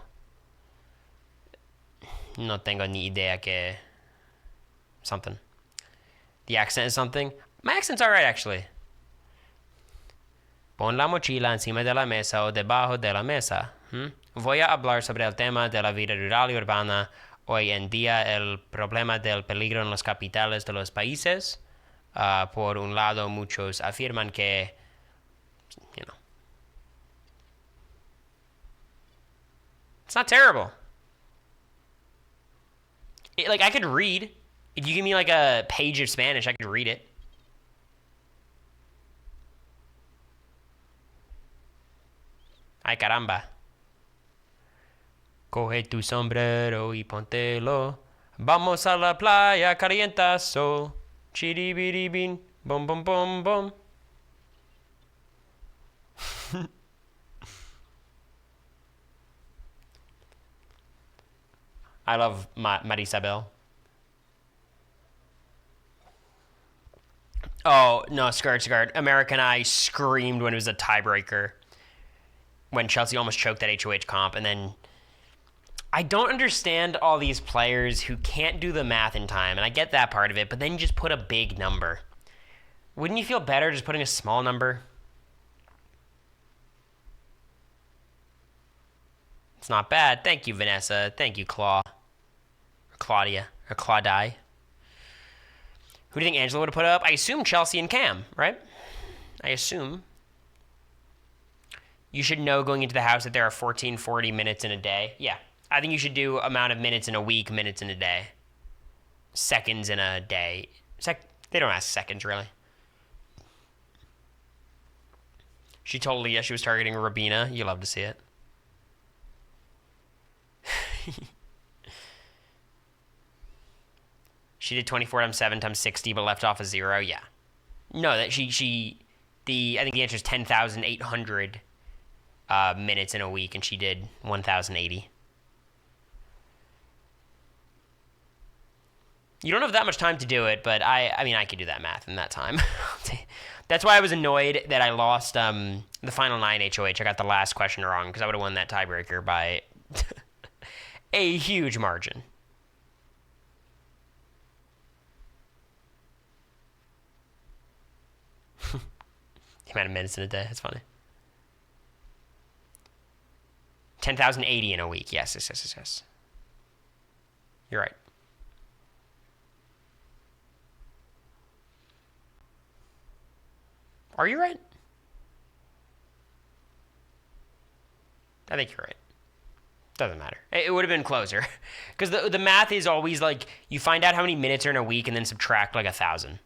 no tengo ni idea que something. The accent is something. My accent's alright, actually. Pon la mochila encima de la mesa o debajo de la mesa. Voy a hablar sobre el tema de la vida rural y urbana. Hoy en día, el problema del peligro en las capitales de los países. Por un lado, muchos afirman que, it's not terrible. Like, I could read. If you give me, like, a page of Spanish, I could read it. Ay, caramba. Coge tu sombrero y póntelo. Vamos a la playa, calienta sol. Chiribiribin, bom, bom, bom, bom. I love Marisabel. Oh, no, skirt. American I screamed when it was a tiebreaker. When Chelsea almost choked that HOH comp. And then I don't understand all these players who can't do the math in time. And I get that part of it. But then you just put a big number. Wouldn't you feel better just putting a small number? It's not bad. Thank you, Vanessa. Thank you, Claudia. Or Claudie. Who do you think Angela would have put up? I assume Chelsea and Cam, right? I assume. You should know going into the house that there are 1440 minutes in a day. Yeah. I think you should do amount of minutes in a week, minutes in a day. Seconds in a day. They don't ask seconds, really. She told Leah she was targeting Rabina. You love to see it. She did 24 times 7 times 60, but left off a 0. Yeah. No, that I think the answer is 10,800 minutes in a week, and she did 1,080. You don't have that much time to do it, but I mean, I could do that math in that time. That's why I was annoyed that I lost the final 9 HOH. I got the last question wrong, because I would have won that tiebreaker by a huge margin. The amount of minutes in a day. That's funny. 10,080 in a week. Yes. You're right. Are you right? I think you're right. Doesn't matter. It would have been closer. Because the math is always like, you find out how many minutes are in a week and then subtract like 1,000.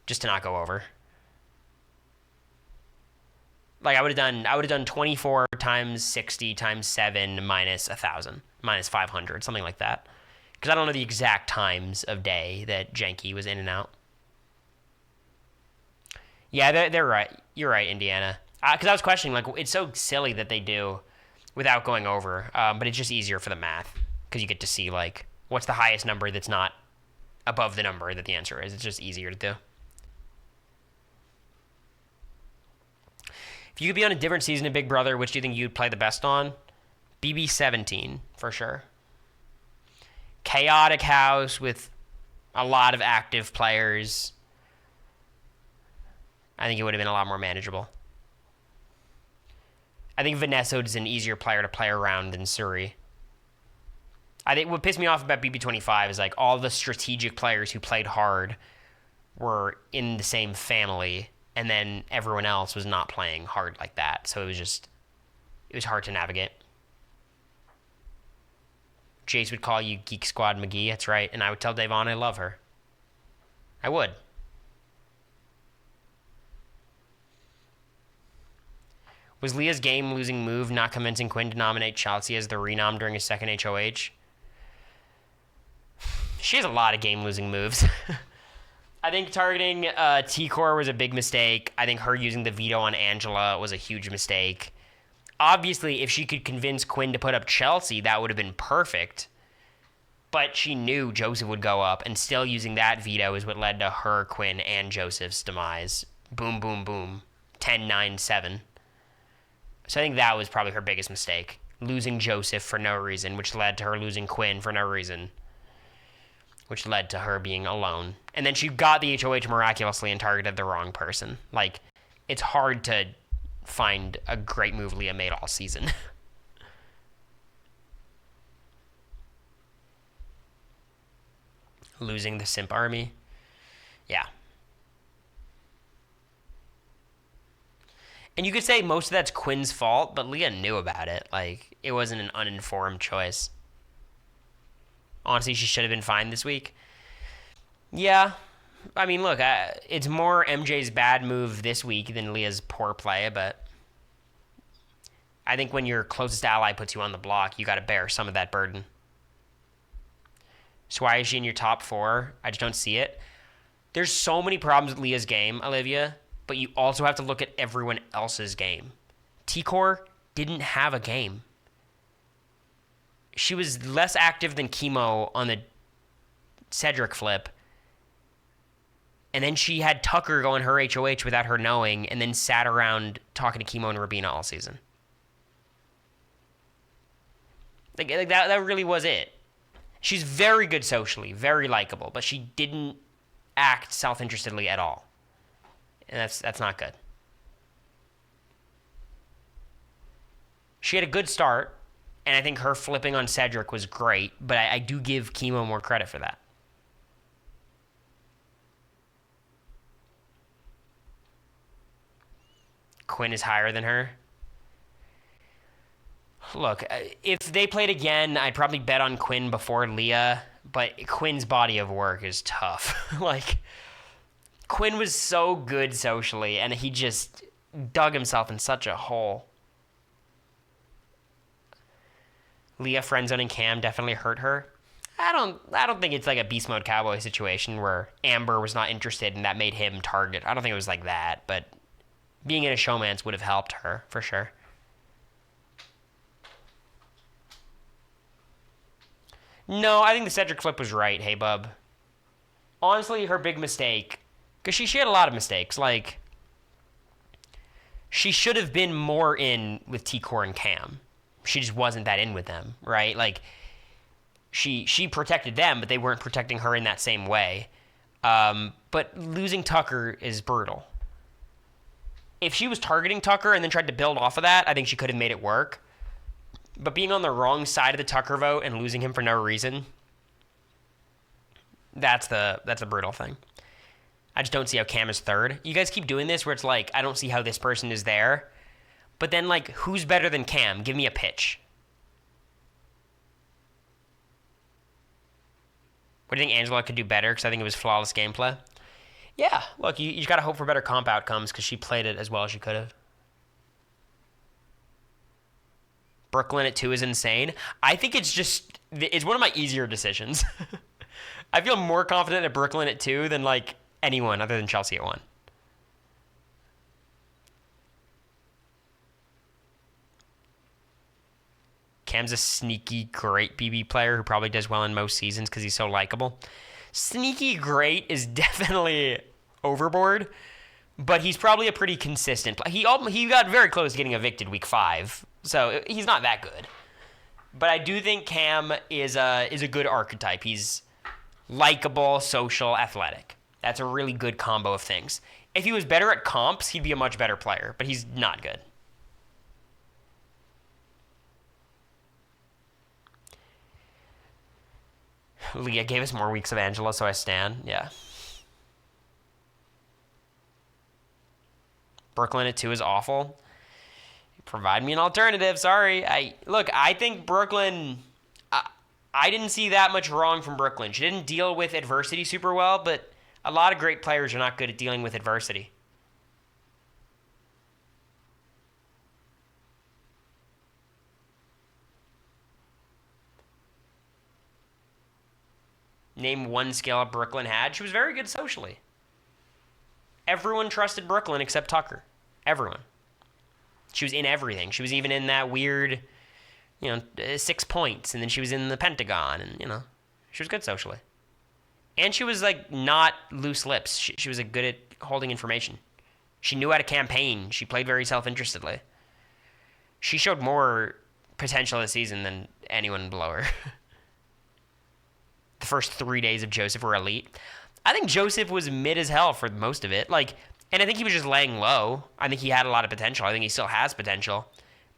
Just to not go over. Like, I would have done 24 times 60 times 7 minus 1,000. Minus 500. Something like that. Because I don't know the exact times of day that Janky was in and out. Yeah, they're right. You're right, Indiana. Because I was questioning, like, it's so silly that they do without going over. But it's just easier for the math. Because you get to see, like, what's the highest number that's not above the number that the answer is. It's just easier to do. If you could be on a different season of Big Brother, which do you think you'd play the best on? BB17, for sure. Chaotic house with a lot of active players. I think it would have been a lot more manageable. I think Vanessa is an easier player to play around than Suri. I think what pissed me off about BB25 is like all the strategic players who played hard were in the same family, and then everyone else was not playing hard like that. So it was hard to navigate. Jace would call you Geek Squad McGee, that's right, and I would tell Davon I love her. I would. Was Leah's game-losing move not convincing Quinn to nominate Chelsea as the renom during his second HOH? She has a lot of game-losing moves. I think targeting T-Core was a big mistake. I think her using the veto on Angela was a huge mistake. Obviously, if she could convince Quinn to put up Chelsea, that would have been perfect. But she knew Joseph would go up, and still using that veto is what led to her, Quinn, and Joseph's demise. Boom, boom, boom. 10-9-7. So I think that was probably her biggest mistake. Losing Joseph for no reason, which led to her losing Quinn for no reason. Which led to her being alone. And then she got the HOH miraculously and targeted the wrong person. Like, it's hard to find a great move Leah made all season. Losing the simp army. Yeah. And you could say most of that's Quinn's fault, but Leah knew about it. Like, it wasn't an uninformed choice. Honestly, she should have been fine this week. Yeah. I mean, look, it's more MJ's bad move this week than Leah's poor play, but I think when your closest ally puts you on the block, you got to bear some of that burden. So why is she in your top 4? I just don't see it. There's so many problems with Leah's game, Olivia, but you also have to look at everyone else's game. T-Core didn't have a game. She was less active than Chemo on the Cedric flip. And then she had Tucker going her HOH without her knowing, and then sat around talking to Chemo and Rabina all season. Like that really was it. She's very good socially, very likable, but she didn't act self-interestedly at all. And that's not good. She had a good start, and I think her flipping on Cedric was great, but I do give Chemo more credit for that. Quinn is higher than her. Look, if they played again, I'd probably bet on Quinn before Leah, but Quinn's body of work is tough. Like, Quinn was so good socially, and he just dug himself in such a hole. Leah friendzoning Cam definitely hurt her. I don't think it's like a beast mode cowboy situation where Amber was not interested and that made him target. I don't think it was like that, but being in a showmance would have helped her for sure. No, I think the Cedric flip was right, hey bub. Honestly, her big mistake, because she had a lot of mistakes. Like, she should have been more in with T-Core and Cam. She just wasn't that in with them, right? Like, she protected them, but they weren't protecting her in that same way. But losing Tucker is brutal. If she was targeting Tucker and then tried to build off of that, I think she could have made it work. But being on the wrong side of the Tucker vote and losing him for no reason, that's a brutal thing. I just don't see how Cam is third. You guys keep doing this where it's like, I don't see how this person is there. But then, like, who's better than Cam? Give me a pitch. What do you think Angela could do better? Because I think it was flawless gameplay. Yeah, look, you just got to hope for better comp outcomes because she played it as well as she could have. Brooklyn at 2 is insane. I think it's one of my easier decisions. I feel more confident at Brooklyn at 2 than, like, anyone other than Chelsea at 1. Cam's a sneaky, great BB player who probably does well in most seasons because he's so likable. Sneaky great is definitely overboard, but he's probably a pretty consistent player. He got very close to getting evicted week 5, so he's not that good. But I do think Cam is a good archetype. He's likable, social, athletic. That's a really good combo of things. If he was better at comps, he'd be a much better player, but he's not good. Leah gave us more weeks of Angela, so I stand. Yeah. Brooklyn at 2 is awful. Provide me an alternative. Sorry. I think Brooklyn... I didn't see that much wrong from Brooklyn. She didn't deal with adversity super well, but a lot of great players are not good at dealing with adversity. Name one skill Brooklyn had. She was very good socially. Everyone trusted Brooklyn except Tucker. Everyone. She was in everything. She was even in that weird, 6 points, and then she was in the Pentagon, and, she was good socially. And she was, not loose lips. She was good at holding information. She knew how to campaign. She played very self-interestedly. She showed more potential this season than anyone below her. The first 3 days of Joseph were elite. I think Joseph was mid as hell for most of it. And I think he was just laying low. I think he had a lot of potential. I think he still has potential.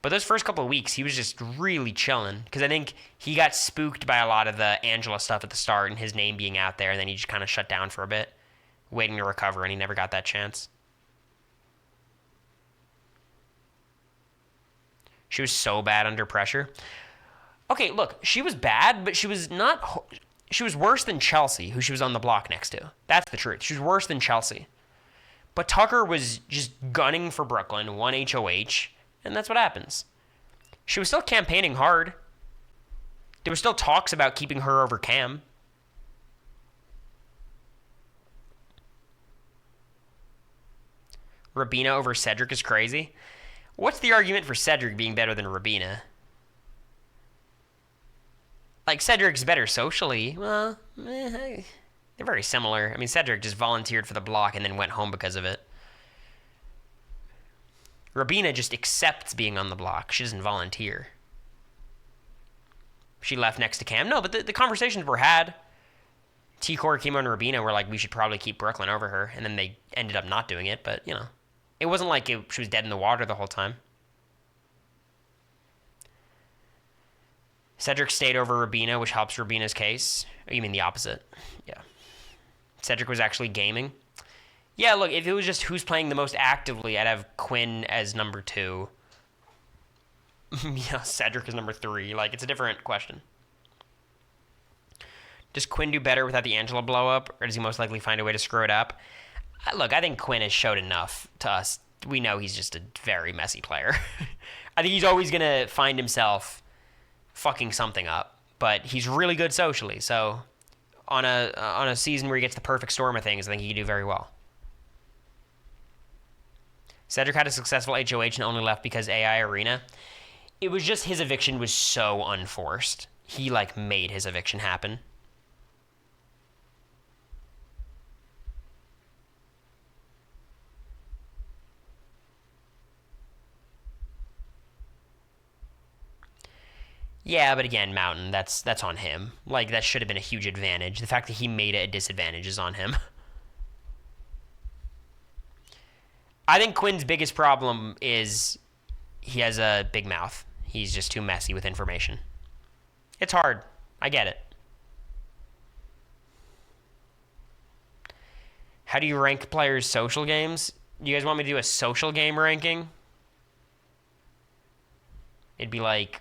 But those first couple of weeks, he was just really chilling. Because I think he got spooked by a lot of the Angela stuff at the start and his name being out there. And then he just kind of shut down for a bit, waiting to recover, and he never got that chance. She was so bad under pressure. Okay, look, she was bad, but she was not... She was worse than Chelsea, who she was on the block next to. That's the truth. She was worse than Chelsea. But Tucker was just gunning for Brooklyn, one HOH, and that's what happens. She was still campaigning hard. There were still talks about keeping her over Cam. Rabina over Cedric is crazy. What's the argument for Cedric being better than Rabina? Cedric's better socially. Well, they're very similar. I mean, Cedric just volunteered for the block and then went home because of it. Rabina just accepts being on the block. She doesn't volunteer. She left next to Cam. No, but the conversations were had. Cory, Cameo, and Rabina were like, we should probably keep Brooklyn over her. And then they ended up not doing it. But, it wasn't like she was dead in the water the whole time. Cedric stayed over Rabina, which helps Rabina's case. You mean the opposite? Yeah. Cedric was actually gaming. Yeah, look, if it was just who's playing the most actively, I'd have Quinn as number 2. Cedric is number 3. It's a different question. Does Quinn do better without the Angela blow-up, or does he most likely find a way to screw it up? Look, I think Quinn has showed enough to us. We know he's just a very messy player. I think he's always going to find himself fucking something up, but he's really good socially, so on a season where he gets the perfect storm of things, I think he can do very well. Cedric had a successful HOH and only left because AI Arena. It was just his eviction was so unforced. He, made his eviction happen. Yeah, but again, Mountain, that's on him. That should have been a huge advantage. The fact that he made it a disadvantage is on him. I think Quinn's biggest problem is he has a big mouth. He's just too messy with information. It's hard. I get it. How do you rank players' social games? You guys want me to do a social game ranking? It'd be like...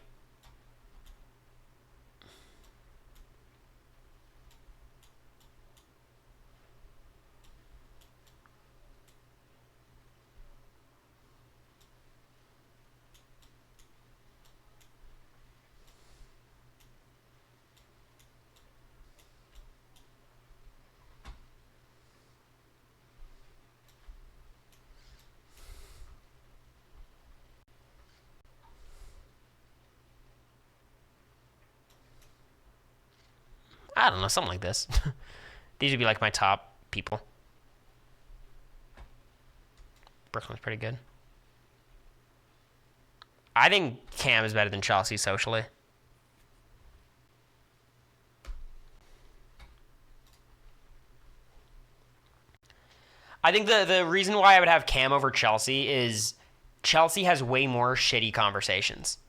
I don't know, something like this. These would be my top people. Brooklyn's pretty good. I think Cam is better than Chelsea socially. I think the reason why I would have Cam over Chelsea is Chelsea has way more shitty conversations.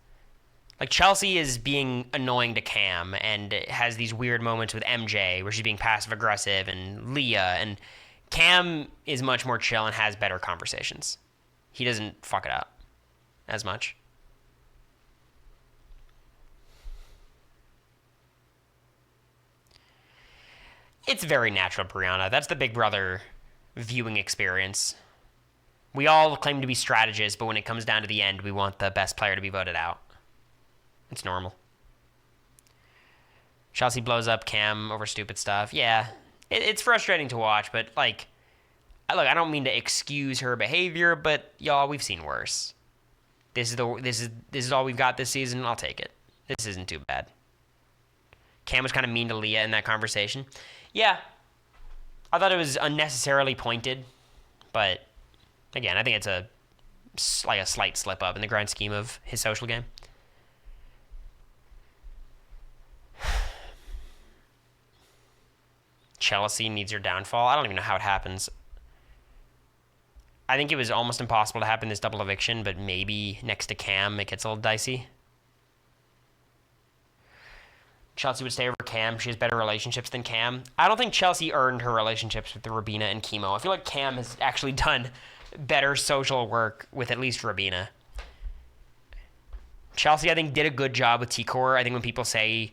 Chelsea is being annoying to Cam and has these weird moments with MJ where she's being passive-aggressive and Leah, and Cam is much more chill and has better conversations. He doesn't fuck it up as much. It's very natural, Brianna. That's the Big Brother viewing experience. We all claim to be strategists, but when it comes down to the end, we want the best player to be voted out. It's normal. Chelsea blows up Cam over stupid stuff. Yeah, it's frustrating to watch, but like, look, I don't mean to excuse her behavior, but y'all, we've seen worse. This is all we've got this season. I'll take it. This isn't too bad. Cam was kind of mean to Leah in that conversation. Yeah, I thought it was unnecessarily pointed, but again, I think it's a slight slip up in the grand scheme of his social game. Chelsea needs your downfall. I don't even know how it happens. I think it was almost impossible to happen this double eviction, but maybe next to Cam it gets a little dicey. Chelsea would stay over Cam. She has better relationships than Cam. I don't think Chelsea earned her relationships with Rabina and Chemo. I feel like Cam has actually done better social work with at least Rabina. Chelsea, I think, did a good job with T-Core. I think when people say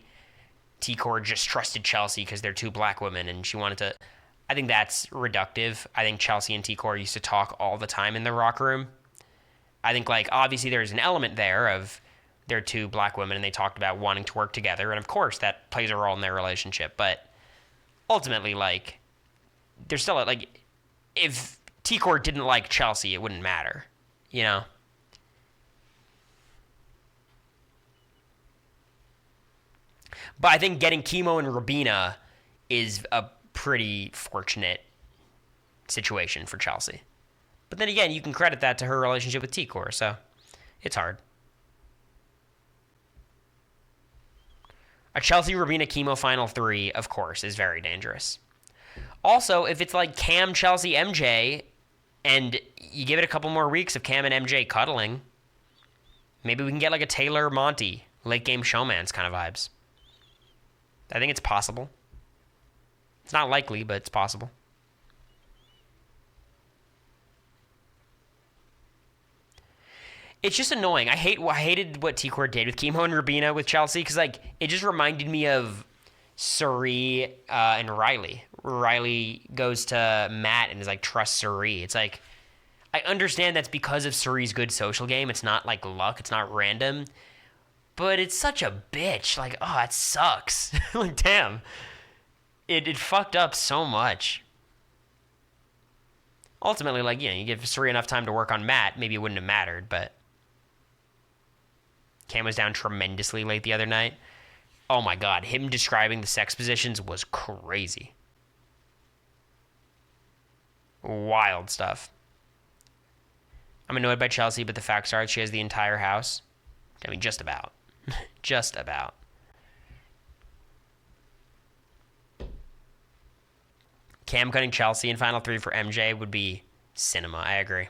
T-Core just trusted Chelsea because they're two black women and she wanted to... I think that's reductive. I think Chelsea and T-Core used to talk all the time in the locker room. I think, like, obviously there's an element there of they're two black women and they talked about wanting to work together, and of course that plays a role in their relationship, but ultimately, like, there's still, like, if T-Core didn't like Chelsea, it wouldn't matter, you know? But I think getting Chemo and Rabina is a pretty fortunate situation for Chelsea. But then again, you can credit that to her relationship with T-Core, so it's hard. A Chelsea Rabina Chemo Final 3, of course, is very dangerous. Also, if it's like Cam, Chelsea, MJ, and you give it a couple more weeks of Cam and MJ cuddling, maybe we can get like a Taylor Monty, late game showmans kind of vibes. I think it's possible. It's not likely, but it's possible. It's just annoying. I hated what T-Core did with Chemo and Rabina with Chelsea, because like it just reminded me of Suri and Riley. Riley goes to Matt and is like, trust Suri. It's like, I understand that's because of Suri's good social game. It's not like luck. It's not random. But it's such a bitch. Like, oh, it sucks. Like, damn. It fucked up so much. Ultimately, like, you give Suri enough time to work on Matt, maybe it wouldn't have mattered, but Cam was down tremendously late the other night. Oh my god, him describing the sex positions was crazy. Wild stuff. I'm annoyed by Chelsea, but the facts are she has the entire house. I mean, just about. Just about. Cam cutting Chelsea in Final 3 for MJ would be cinema. I agree.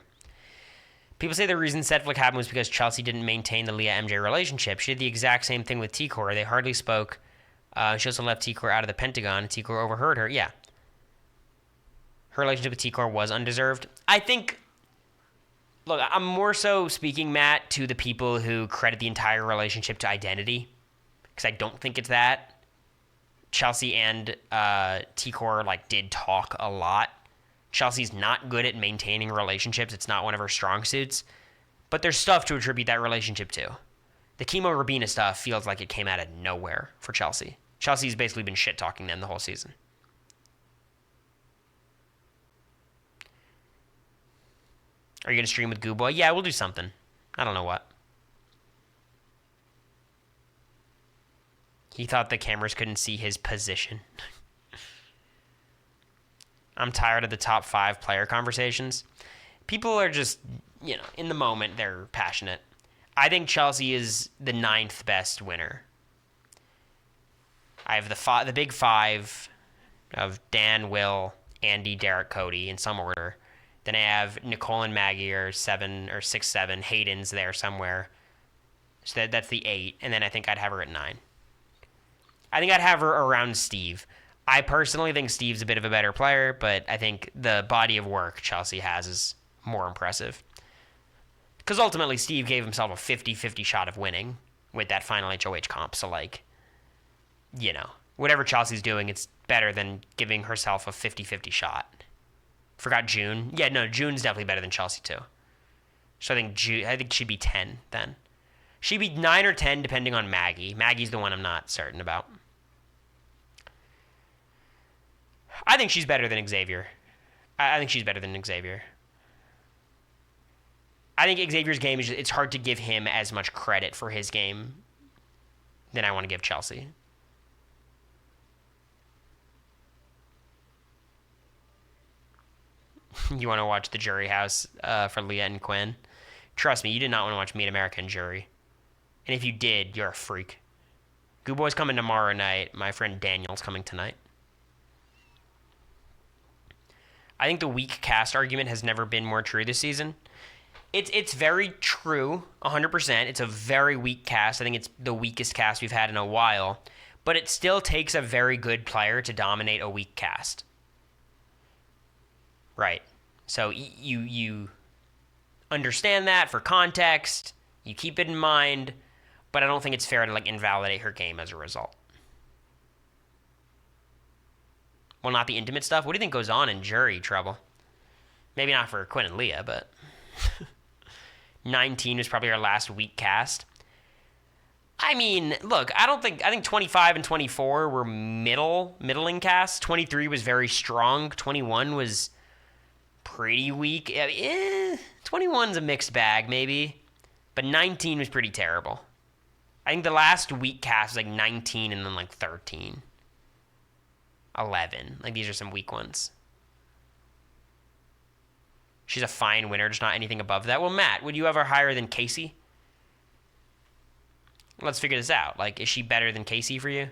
People say the reason set flick happened was because Chelsea didn't maintain the Leah-MJ relationship. She did the exact same thing with T-Core. They hardly spoke. She also left T-Core out of the Pentagon, and T-Core overheard her. Yeah. Her relationship with T-Core was undeserved. I think... Look, I'm more so speaking, Matt, to the people who credit the entire relationship to identity, because I don't think it's that. Chelsea and T-Core, like, did talk a lot. Chelsea's not good at maintaining relationships. It's not one of her strong suits. But there's stuff to attribute that relationship to. The Chemo Rabina stuff feels like it came out of nowhere for Chelsea. Chelsea's basically been shit-talking them the whole season. Are you going to stream with Goo Boy? Yeah, we'll do something. I don't know what. He thought the cameras couldn't see his position. I'm tired of the top 5 player conversations. People are just, in the moment, they're passionate. I think Chelsea is the 9th best winner. I have the big 5 of Dan, Will, Andy, Derek, Cody in some order. Then I have Nicole and Maggie are 7 or 6, 7. Hayden's there somewhere. So that's the 8. And then I think I'd have her at 9. I think I'd have her around Steve. I personally think Steve's a bit of a better player, but I think the body of work Chelsea has is more impressive. Because ultimately, Steve gave himself a 50-50 shot of winning with that final HOH comp. So, whatever Chelsea's doing, it's better than giving herself a 50-50 shot. Forgot June. Yeah, no, June's definitely better than Chelsea, too. So I think she'd be 10 then. She'd be 9 or 10, depending on Maggie. Maggie's the one I'm not certain about. think she's better than Xavier. I think she's better than Xavier. I think Xavier's game is it's hard to give him as much credit for his game than I want to give Chelsea. You want to watch The Jury House for Leah and Quinn? Trust me, you did not want to watch Meet America and Jury. And if you did, you're a freak. Goo Boy's coming tomorrow night. My friend Daniel's coming tonight. I think the weak cast argument has never been more true this season. It's very true, 100%. It's a very weak cast. I think it's the weakest cast we've had in a while. But it still takes a very good player to dominate a weak cast. Right. So you understand that for context. You keep it in mind. But I don't think it's fair to like invalidate her game as a result. Well, not the intimate stuff. What do you think goes on in Jury Trouble? Maybe not for Quinn and Leah, but 19 was probably our last weak cast. I mean, look, I think 25 and 24 were middling casts. 23 was very strong. 21 was pretty weak. 21's a mixed bag, maybe. But 19 was pretty terrible. I think the last weak cast was like 19 and then like 13. 11. Like, these are some weak ones. She's a fine winner, just not anything above that. Well, Matt, would you have her higher than Casey? Let's figure this out. Like, is she better than Casey for you?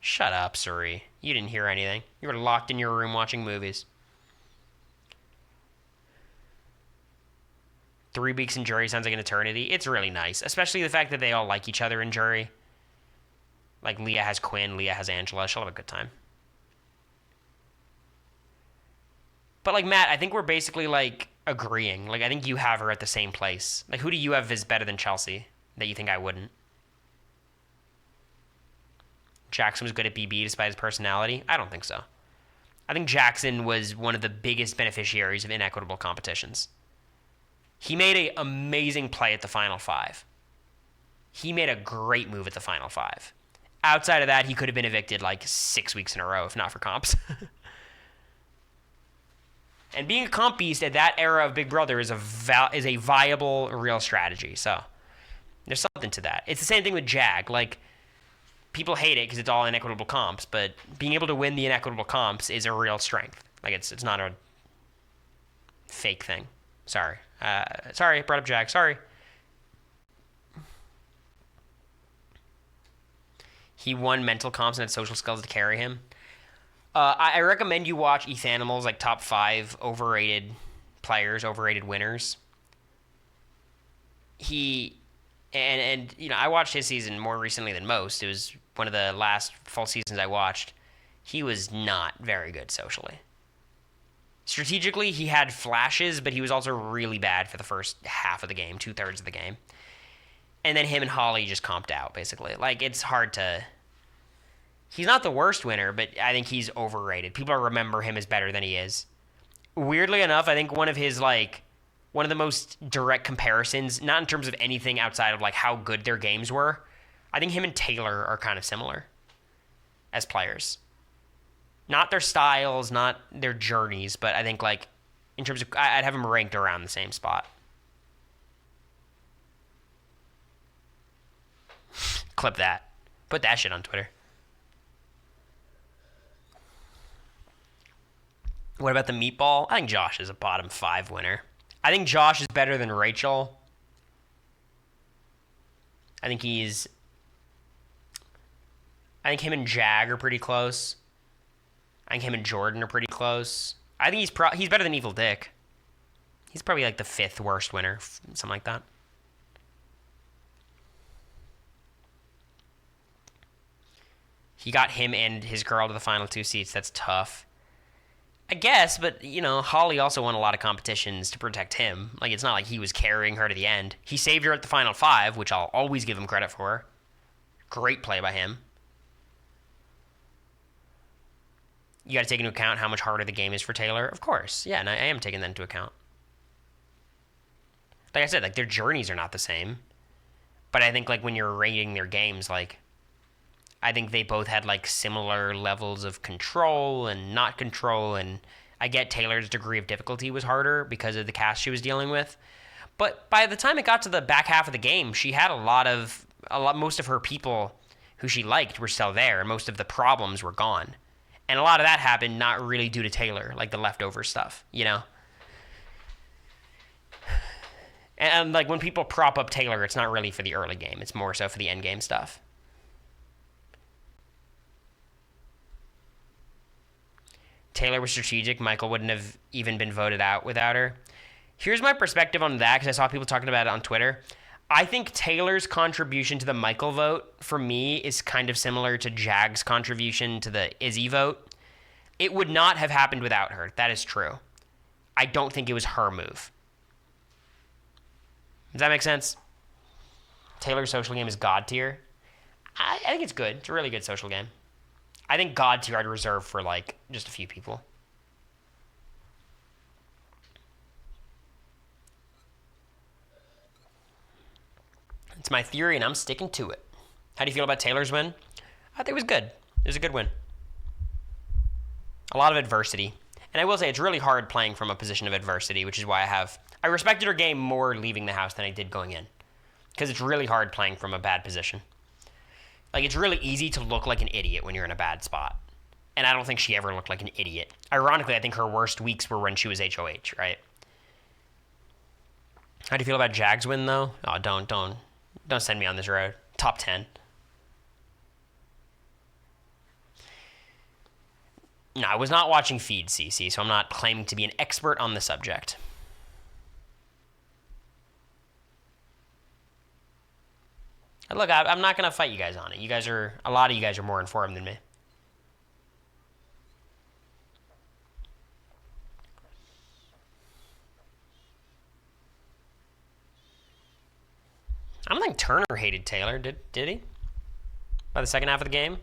Shut up, Suri. You didn't hear anything. You were locked in your room watching movies. 3 weeks in Jury sounds like an eternity. It's really nice, especially the fact that they all like each other in Jury. Like, Leah has Quinn, Leah has Angela. She'll have a good time. But, like, Matt, I think we're basically, like, agreeing. Like, I think you have her at the same place. Like, who do you have as better than Chelsea that you think I wouldn't? Jackson was good at BB despite his personality? I don't think so. I think Jackson was one of the biggest beneficiaries of inequitable competitions. He made an amazing play at the Final Five. He made a great move at the Final Five. Outside of that, he could have been evicted like 6 weeks in a row if not for comps. And being a comp beast at that era of Big Brother is a viable, real strategy. So there's something to that. It's the same thing with Jag. Like, people hate it because it's all inequitable comps, but being able to win the inequitable comps is a real strength. Like, it's not a fake thing. Sorry. Sorry, I brought up Jag. Sorry. He won mental comps and had social skills to carry him. I recommend you watch Ethanimal's like top 5 overrated players, overrated winners. And you know, I watched his season more recently than most. It was one of the last full seasons I watched. He was not very good socially. Strategically, he had flashes, but he was also really bad for the first half of the game, 2/3 of the game. And then him and Holly just comped out, basically. Like, it's hard to... He's not the worst winner, but I think he's overrated. People remember him as better than he is. Weirdly enough, I think one of the most direct comparisons, not in terms of anything outside of, like, how good their games were, I think him and Taylor are kind of similar as players. Not their styles, not their journeys, but I think, like, in terms of... I'd have them ranked around the same spot. Clip that. Put that shit on Twitter. What about the meatball? I think Josh is a bottom 5 winner. I think Josh is better than Rachel. I think him and Jag are pretty close. I think him and Jordan are pretty close. I think he's better than Evil Dick. He's probably like the 5th worst winner, something like that. He got him and his girl to the final 2 seats. That's tough. I guess, but, you know, Holly also won a lot of competitions to protect him. Like, it's not like he was carrying her to the end. He saved her at the final 5, which I'll always give him credit for. Great play by him. You got to take into account how much harder the game is for Taylor. Of course. Yeah, and I am taking that into account. Like I said, like, their journeys are not the same. But I think, like, when you're rating their games, like, I think they both had like similar levels of control and not control, and I get Taylor's degree of difficulty was harder because of the cast she was dealing with. But by the time it got to the back half of the game, she had most of her people who she liked were still there, and most of the problems were gone. And a lot of that happened not really due to Taylor, like the leftover stuff, you know? And like when people prop up Taylor, it's not really for the early game. It's more so for the end game stuff. Taylor was strategic. Michael wouldn't have even been voted out without her. Here's my perspective on that, because I saw people talking about it on Twitter. I think Taylor's contribution to the Michael vote, for me, is kind of similar to Jag's contribution to the Izzy vote. It would not have happened without her. That is true. I don't think it was her move. Does that make sense? Taylor's social game is God tier. I think it's good. It's a really good social game. I think God tier I'd reserve for, like, just a few people. It's my theory, and I'm sticking to it. How do you feel about Taylor's win? I think it was good. It was a good win. A lot of adversity. And I will say it's really hard playing from a position of adversity, which is why I respected her game more leaving the house than I did going in. Because it's really hard playing from a bad position. Like, it's really easy to look like an idiot when you're in a bad spot. And I don't think she ever looked like an idiot. Ironically, I think her worst weeks were when she was HOH, right? How do you feel about Jag's win, though? Oh, don't send me on this road. Top 10. No, I was not watching feed, CC, so I'm not claiming to be an expert on the subject. Look, I'm not going to fight you guys on it. A lot of you guys are more informed than me. I don't think Turner hated Taylor, did he? By the second half of the game?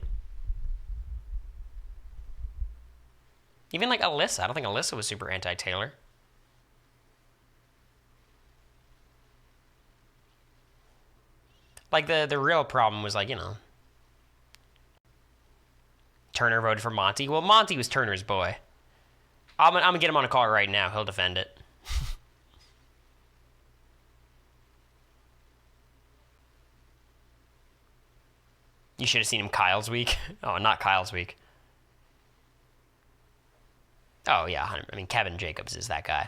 Even like Alyssa. I don't think Alyssa was super anti-Taylor. Like, the real problem was, like, you know, Turner voted for Monty. Well, Monty was Turner's boy. I'm going to get him on a call right now. He'll defend it. You should have seen him Kyle's week. Oh, not Kyle's week. Oh, yeah. I mean, Kevin Jacobs is that guy.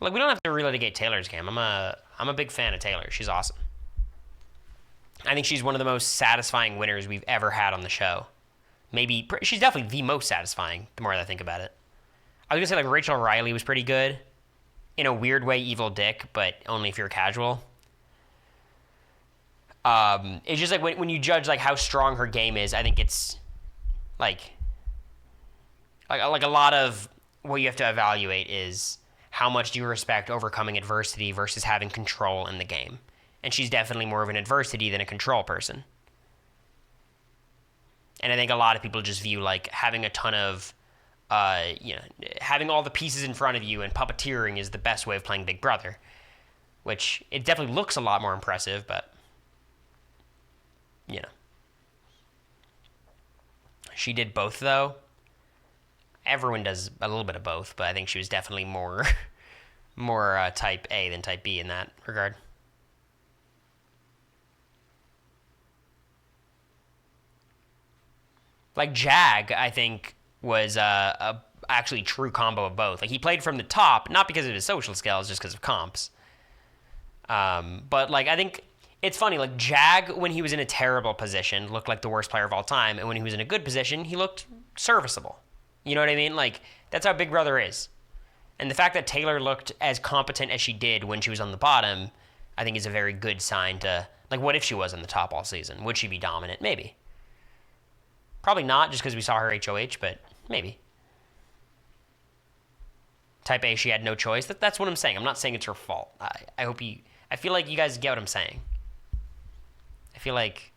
Like, we don't have to relitigate Taylor's game. I'm a big fan of Taylor. She's awesome. I think she's one of the most satisfying winners we've ever had on the show. Maybe, she's definitely the most satisfying, the more I think about it. I was going to say, like, Rachel Riley was pretty good. In a weird way, evil dick, but only if you're casual. It's just, like, when you judge, like, how strong her game is, I think it's, like a lot of what you have to evaluate is how much do you respect overcoming adversity versus having control in the game. And she's definitely more of an adversity than a control person. And I think a lot of people just view, like, having a ton of, having all the pieces in front of you and puppeteering is the best way of playing Big Brother. Which, it definitely looks a lot more impressive, but, you know. She did both, though. Everyone does a little bit of both, but I think she was definitely more type A than type B in that regard. Like, Jag, I think, was a actually true combo of both. Like, he played from the top, not because of his social skills, just because of comps. But, like, I think it's funny. Like, Jag, when he was in a terrible position, looked like the worst player of all time. And when he was in a good position, he looked serviceable. You know what I mean? Like, that's how Big Brother is. And the fact that Taylor looked as competent as she did when she was on the bottom, I think is a very good sign to, like, what if she was on the top all season? Would she be dominant? Maybe. Probably not, just because we saw her HOH, but maybe. Type A, she had no choice. That's what I'm saying. I'm not saying it's her fault. I feel like you guys get what I'm saying. I feel like,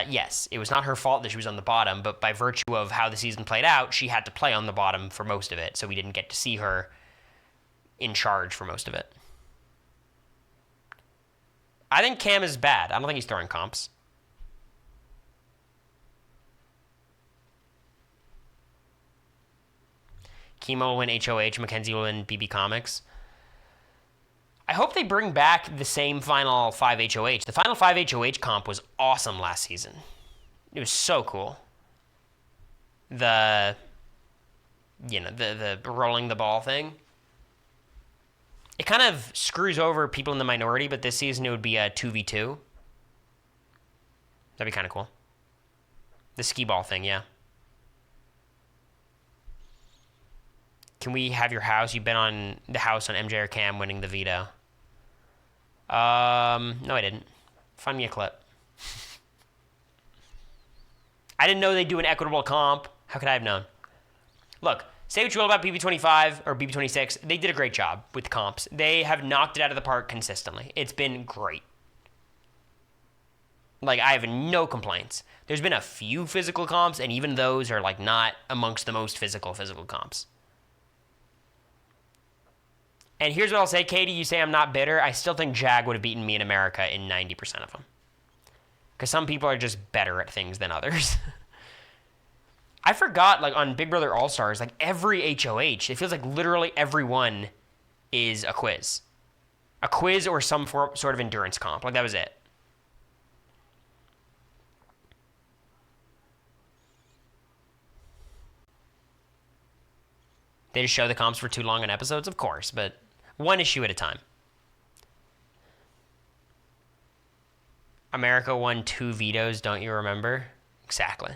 yes, it was not her fault that she was on the bottom, but by virtue of how the season played out, she had to play on the bottom for most of it, so we didn't get to see her in charge for most of it. I think Cam is bad. I don't think he's throwing comps. Kimo will win HOH. Mackenzie will win BB Comics. I hope they bring back the same Final 5 HOH. The Final 5 HOH comp was awesome last season. It was so cool. The rolling the ball thing. It kind of screws over people in the minority, but this season it would be a 2v2. That'd be kind of cool. The skee ball thing, yeah. Can we have your house? You've been on the house on MJ or Cam winning the veto. No, I didn't. Find me a clip. I didn't know they'd do an equitable comp. How could I have known? Look, say what you will about BB25 or BB26. They did a great job with comps. They have knocked it out of the park consistently. It's been great. Like, I have no complaints. There's been a few physical comps, and even those are, like, not amongst the most physical comps. And here's what I'll say, Katie. You say I'm not bitter. I still think Jag would have beaten me in America in 90% of them. Because some people are just better at things than others. I forgot, like, on Big Brother All-Stars, like, every HOH, it feels like literally every one is a quiz. A quiz or some sort of endurance comp. Like, that was it. They just show the comps for too long in episodes? Of course, but one issue at a time. America won 2 vetoes, don't you remember? Exactly.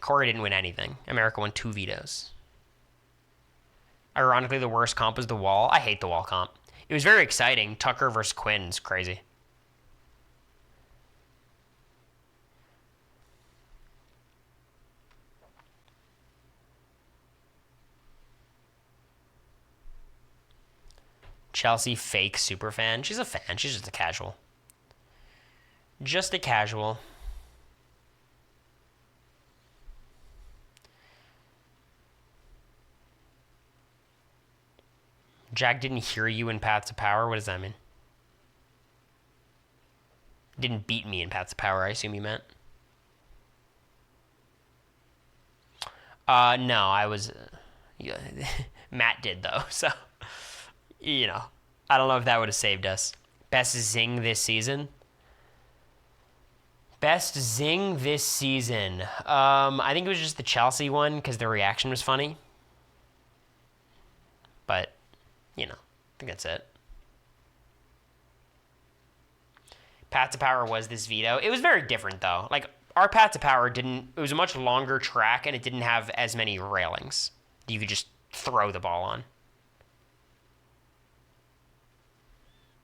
Cory didn't win anything. America won 2 vetoes. Ironically, the worst comp was the wall. I hate the wall comp. It was very exciting. Tucker versus Quinn's crazy. Chelsea fake super fan. She's a fan. She's just a casual. Just a casual. Jag didn't hear you in Paths of Power? What does that mean? Didn't beat me in Paths of Power, I assume you meant. No, I was... Matt did, though, so... You know, I don't know if that would have saved us. Best zing this season? Best zing this season. I think it was just the Chelsea one because the reaction was funny. But, you know, I think that's it. Path to Power was this veto. It was very different, though. Like, our Path to Power didn't... It was a much longer track, and it didn't have as many railings. You could just throw the ball on.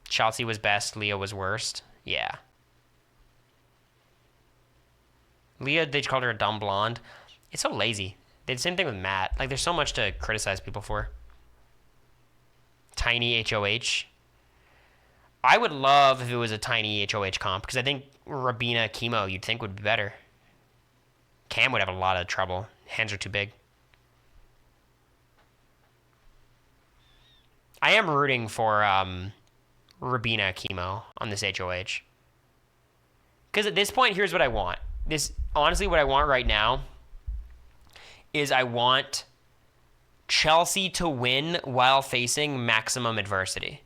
Chelsea was best. Leah was worst. Yeah. Leah, they called her a dumb blonde. It's so lazy. They did the same thing with Matt. Like, there's so much to criticize people for. Tiny HOH. I would love if it was a tiny HOH comp, because I think Rabina Chemo, you'd think, would be better. Cam would have a lot of trouble. Hands are too big. I am rooting for Rabina Chemo on this HOH. Because at this point, here's what I want. Honestly, what I want right now is I want Chelsea to win while facing maximum adversity.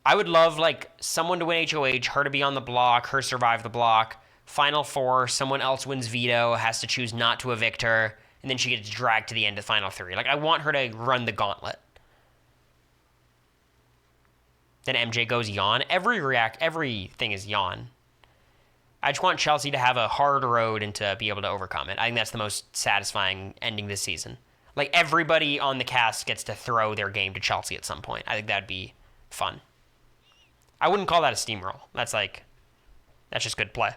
I would love, like, someone to win HOH, her to be on the block, her survive the block. Final 4, someone else wins veto, has to choose not to evict her, and then she gets dragged to the end of Final 3. Like, I want her to run the gauntlet. Then MJ goes yawn. Everything is yawn. I just want Chelsea to have a hard road and to be able to overcome it. I think that's the most satisfying ending this season. Like, everybody on the cast gets to throw their game to Chelsea at some point. I think that'd be fun. I wouldn't call that a steamroll. That's just good play.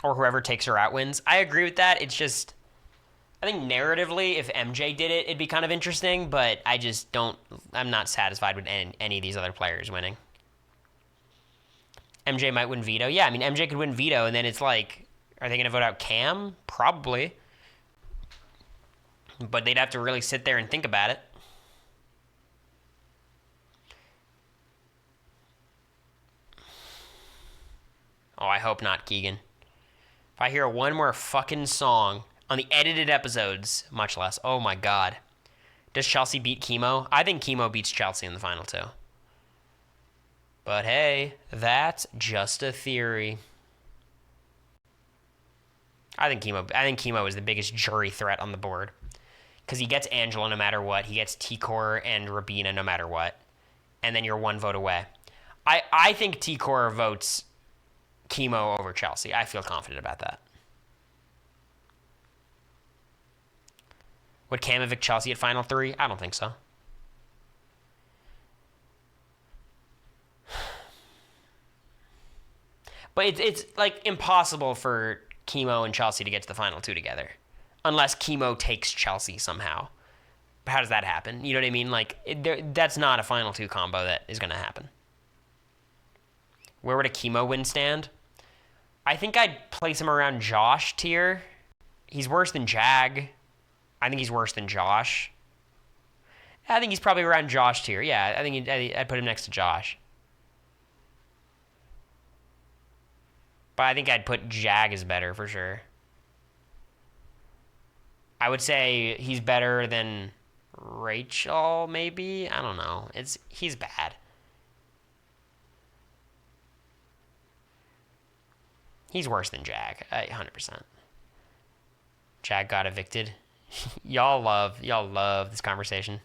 Or whoever takes her out wins. I agree with that. It's just... I think narratively, if MJ did it, it'd be kind of interesting, but I'm not satisfied with any of these other players winning. MJ might win veto. Yeah, I mean, MJ could win veto, and then it's like, are they going to vote out Cam? Probably. But they'd have to really sit there and think about it. Oh, I hope not, Keegan. If I hear one more fucking song on the edited episodes, much less. Oh my god. Does Chelsea beat Chemo? I think Chemo beats Chelsea in the final two. But hey, that's just a theory. I think Chemo is the biggest jury threat on the board. Because he gets Angela no matter what. He gets T-Core and Rabina no matter what. And then you're one vote away. I think T-Core votes Chemo over Chelsea. I feel confident about that. Would Cam evict Chelsea at final three? I don't think so. But it's like impossible for Chemo and Chelsea to get to the final two together. Unless Chemo takes Chelsea somehow. But how does that happen? You know what I mean? Like, that's not a final two combo that is going to happen. Where would a Chemo win stand? I think I'd place him around Josh tier. He's worse than Jag. I think he's worse than Josh. I think he's probably around Josh tier. Yeah, I think I'd put him next to Josh. But I think I'd put Jag as better for sure. I would say he's better than Rachel, maybe? I don't know. He's bad. He's worse than Jag, 100%. Jag got evicted. Y'all love this conversation.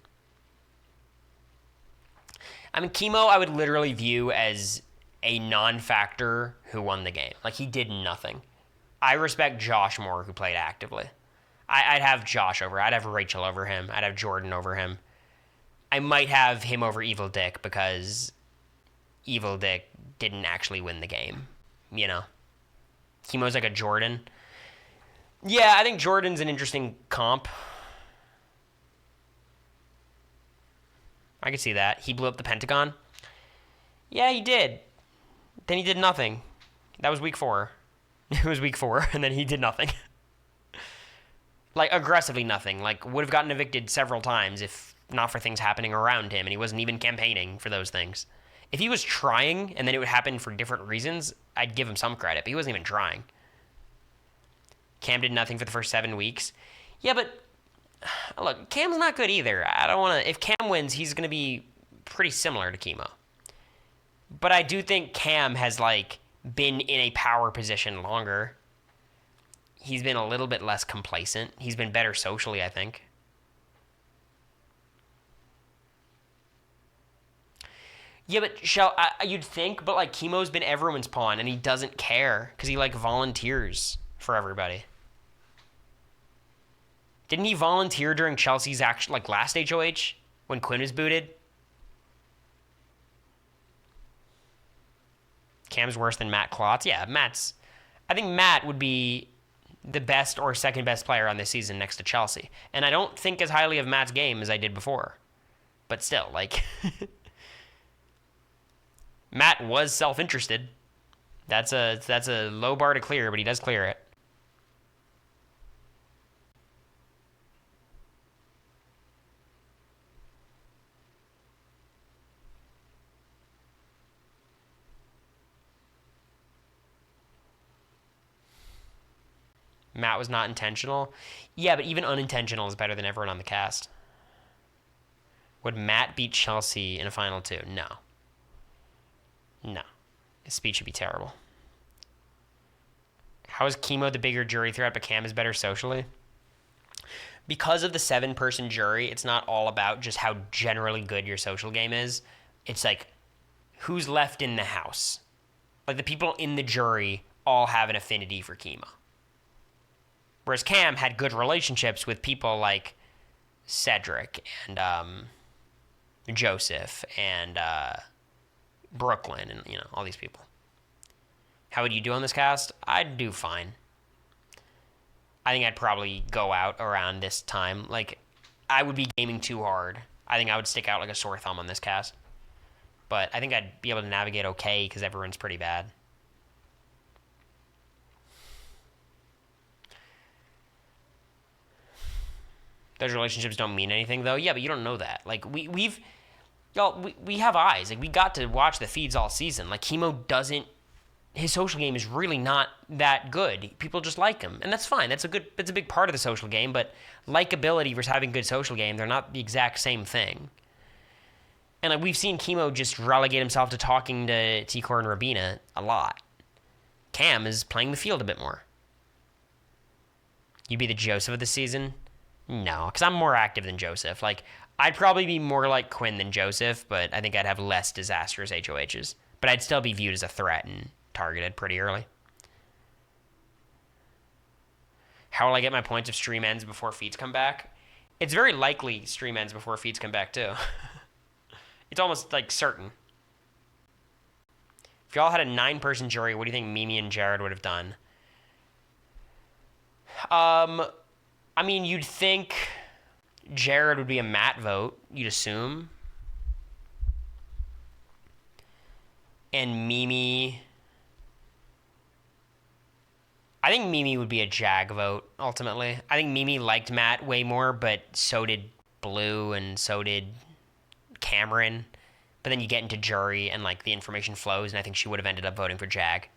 I mean, Chemo I would literally view as a non-factor who won the game. Like, he did nothing. I respect Josh more, who played actively. I'd have Josh over. I'd have Rachel over him. I'd have Jordan over him. I might have him over Evil Dick because Evil Dick didn't actually win the game. You know? Chemo's like a Jordan. Yeah, I think Jordan's an interesting comp. I could see that. He blew up the Pentagon. Yeah, he did. Then he did nothing. That was week 4. It was week 4, and then he did nothing. Like, aggressively nothing. Like, would have gotten evicted several times if not for things happening around him, and he wasn't even campaigning for those things. If he was trying, and then it would happen for different reasons, I'd give him some credit, but he wasn't even trying. Cam did nothing for the first 7 weeks. Yeah, but look, Cam's not good either. I don't want to... If Cam wins, he's going to be pretty similar to Chemo. But I do think Cam has, like, been in a power position longer. He's been a little bit less complacent. He's been better socially, I think. Yeah, but you'd think, but, like, Chemo's been everyone's pawn, and he doesn't care, because he, like, volunteers for everybody. Didn't he volunteer during Chelsea's last HOH when Quinn was booted? Cam's worse than Matt Klotz. Yeah, I think Matt would be the best or second best player on this season next to Chelsea. And I don't think as highly of Matt's game as I did before. But still, like... Matt was self-interested. That's a low bar to clear, but he does clear it. Matt was not intentional. Yeah, but even unintentional is better than everyone on the cast. Would Matt beat Chelsea in a final two? No. No. His speech would be terrible. How is Chemo the bigger jury threat, but Cam is better socially? Because of the 7-person jury, it's not all about just how generally good your social game is. It's like, who's left in the house? Like, the people in the jury all have an affinity for Chemo. Whereas Cam had good relationships with people like Cedric and Joseph and Brooklyn and, you know, all these people. How would you do on this cast? I'd do fine. I think I'd probably go out around this time. Like, I would be gaming too hard. I think I would stick out like a sore thumb on this cast. But I think I'd be able to navigate okay because everyone's pretty bad. Those relationships don't mean anything, though. Yeah, but you don't know that. Like, we have eyes. Like, we got to watch the feeds all season. Like, Chemo doesn't... His social game is really not that good. People just like him, and that's fine. That's a big part of the social game, but likability versus having good social game, they're not the exact same thing. And like we've seen Chemo just relegate himself to talking to T-Core and Rabina a lot. Cam is playing the field a bit more. You be the Joseph of the season? No, because I'm more active than Joseph. Like, I'd probably be more like Quinn than Joseph, but I think I'd have less disastrous HOHs. But I'd still be viewed as a threat and targeted pretty early. How will I get my points if stream ends before feeds come back? It's very likely stream ends before feeds come back, too. It's almost, like, certain. If y'all had a 9-person jury, what do you think Mimi and Jared would have done? I mean, you'd think Jared would be a Matt vote, you'd assume. And Mimi... I think Mimi would be a Jag vote, ultimately. I think Mimi liked Matt way more, but so did Blue and so did Cameron. But then you get into jury and, like, the information flows, and I think she would have ended up voting for Jag.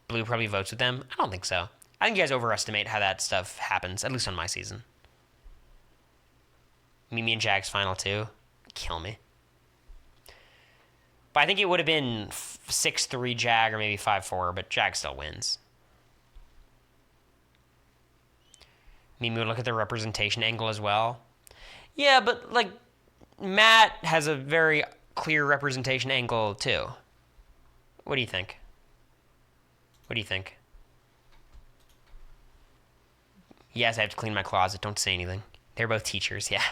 Blue probably votes with them? I don't think so. I think you guys overestimate how that stuff happens, at least on my season. Mimi and Jag's final two? Kill me. But I think it would have been 6-3 Jag or maybe 5-4, but Jag still wins. Mimi would look at the representation angle as well. Yeah, but, like, Matt has a very clear representation angle, too. What do you think? What do you think? Yes, I have to clean my closet. Don't say anything. They're both teachers, yeah.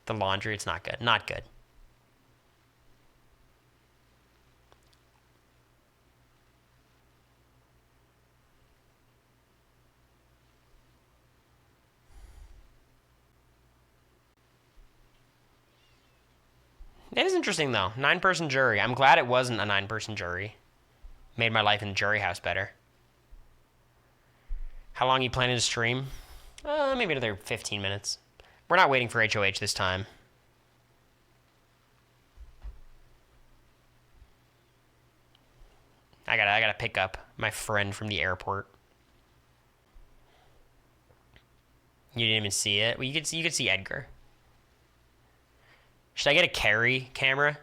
The laundry, it's not good. Not good. It is interesting, though. 9-person jury. I'm glad it wasn't a 9-person jury. Made my life in the jury house better. How long are you planning to stream? Maybe another 15 minutes. We're not waiting for HOH this time. I gotta pick up my friend from the airport. You didn't even see it? Well, you could see Edgar. Should I get a carry camera?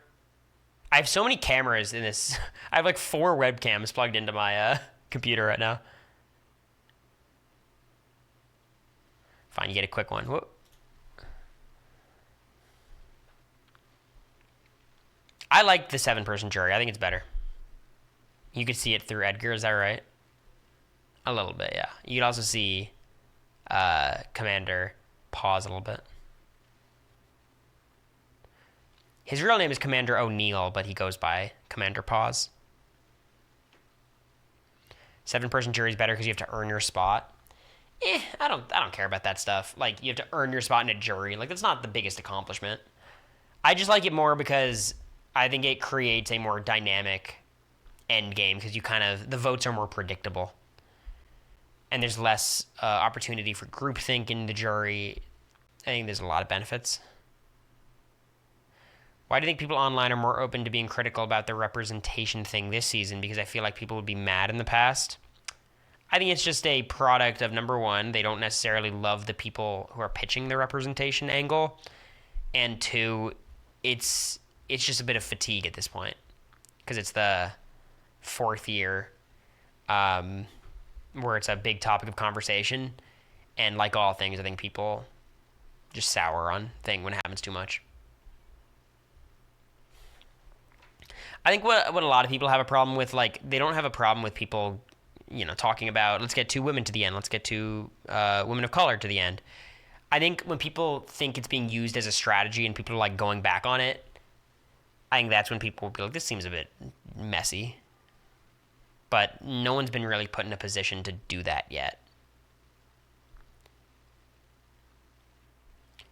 I have so many cameras in this. I have like 4 webcams plugged into my computer right now. Fine, you get a quick one. Whoop. I like the 7-person jury. I think it's better. You could see it through Edgar, is that right? A little bit, yeah. You could also see Commander pause a little bit. His real name is Commander O'Neill, but he goes by Commander Pause. 7-person jury is better because you have to earn your spot. I don't care about that stuff. Like, you have to earn your spot in a jury. Like, that's not the biggest accomplishment. I just like it more because I think it creates a more dynamic end game because the votes are more predictable. And there's less opportunity for groupthink in the jury. I think there's a lot of benefits. Why do you think people online are more open to being critical about the representation thing this season? Because I feel like people would be mad in the past. I think it's just a product of, number one, they don't necessarily love the people who are pitching the representation angle. And 2, it's just a bit of fatigue at this point. Because it's the 4th year where it's a big topic of conversation. And like all things, I think people just sour on thing when it happens too much. I think what a lot of people have a problem with, like, they don't have a problem with people, talking about, let's get 2 women to the end, let's get 2 women of color to the end. I think when people think it's being used as a strategy and people are, like, going back on it, I think that's when people will be like, this seems a bit messy. But no one's been really put in a position to do that yet.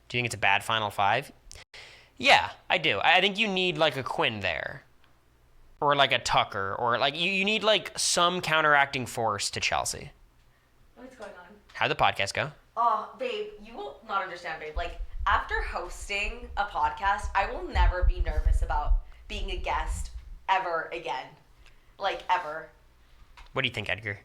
Do you think it's a bad Final 5? Yeah, I do. I think you need, like, a Quinn there. or like a Tucker, or like you need like some counteracting force to Chelsea. What's going on? How'd the podcast go? Oh, babe, you will not understand, babe. Like, after hosting a podcast, I will never be nervous about being a guest ever again. Like, ever. What do you think, Edgar?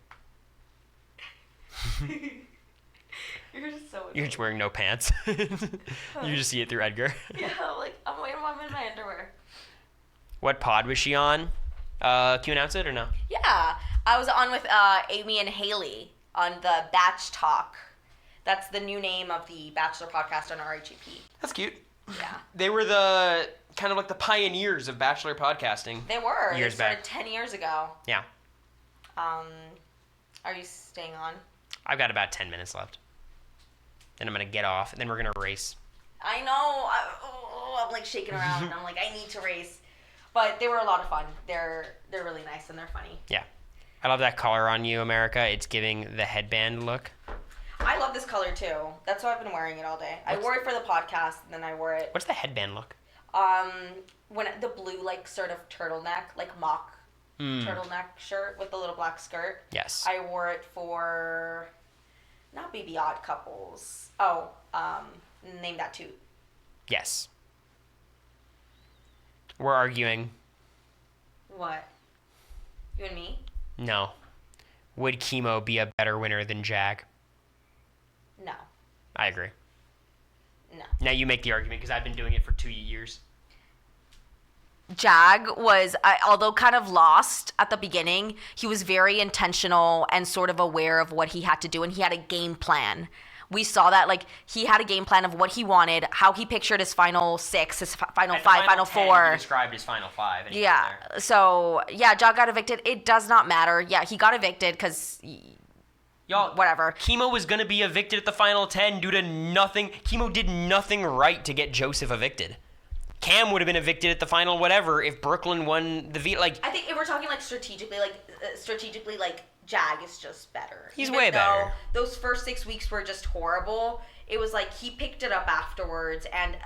You're just so annoying. You're just wearing no pants. You just see it through Edgar. Yeah, like, I'm in my underwear. What pod was she on? Can you announce it or no? Yeah, I was on with Amy and Haley on the Batch Talk. That's the new name of the Bachelor podcast on RHEP. That's cute. Yeah. They were the kind of like the pioneers of Bachelor podcasting. They were. Years they started back. 10 years ago. Yeah. Are you staying on? I've got about 10 minutes left. Then I'm going to get off, and then we're going to race. I know. I'm like shaking around, and I'm like, I need to race. But they were a lot of fun. They're really nice, and they're funny. Yeah. I love that color on you, America. It's giving the headband look. I love this color, too. That's why I've been wearing it all day. I wore it for the podcast, and then I wore it... What's the headband look? When the blue, like, sort of turtleneck, like mock turtleneck shirt with the little black skirt. Yes. I wore it for... Not Baby Odd Couples. Oh, Name That Too. Yes. We're arguing. What? You and me? No. Would Chemo be a better winner than Jag? No. I agree. No. Now you make the argument because I've been doing it for 2 years. Jag was, although kind of lost at the beginning, he was very intentional and sort of aware of what he had to do, and he had a game plan. We saw that, like, he had a game plan of what he wanted, how he pictured his final six, his final five, final 10, four. He described his final five. And Yeah. So, yeah, Jag got evicted. It does not matter. Yeah, he got evicted because... Y'all, whatever. Chemo was going to be evicted at the final 10 due to nothing. Chemo did nothing right to get Joseph evicted. Cam would have been evicted at the final whatever if Brooklyn won the like. I think if we're talking like strategically, Jag is just better. He's Even way better. Those first 6 weeks were just horrible. It was like he picked it up afterwards, and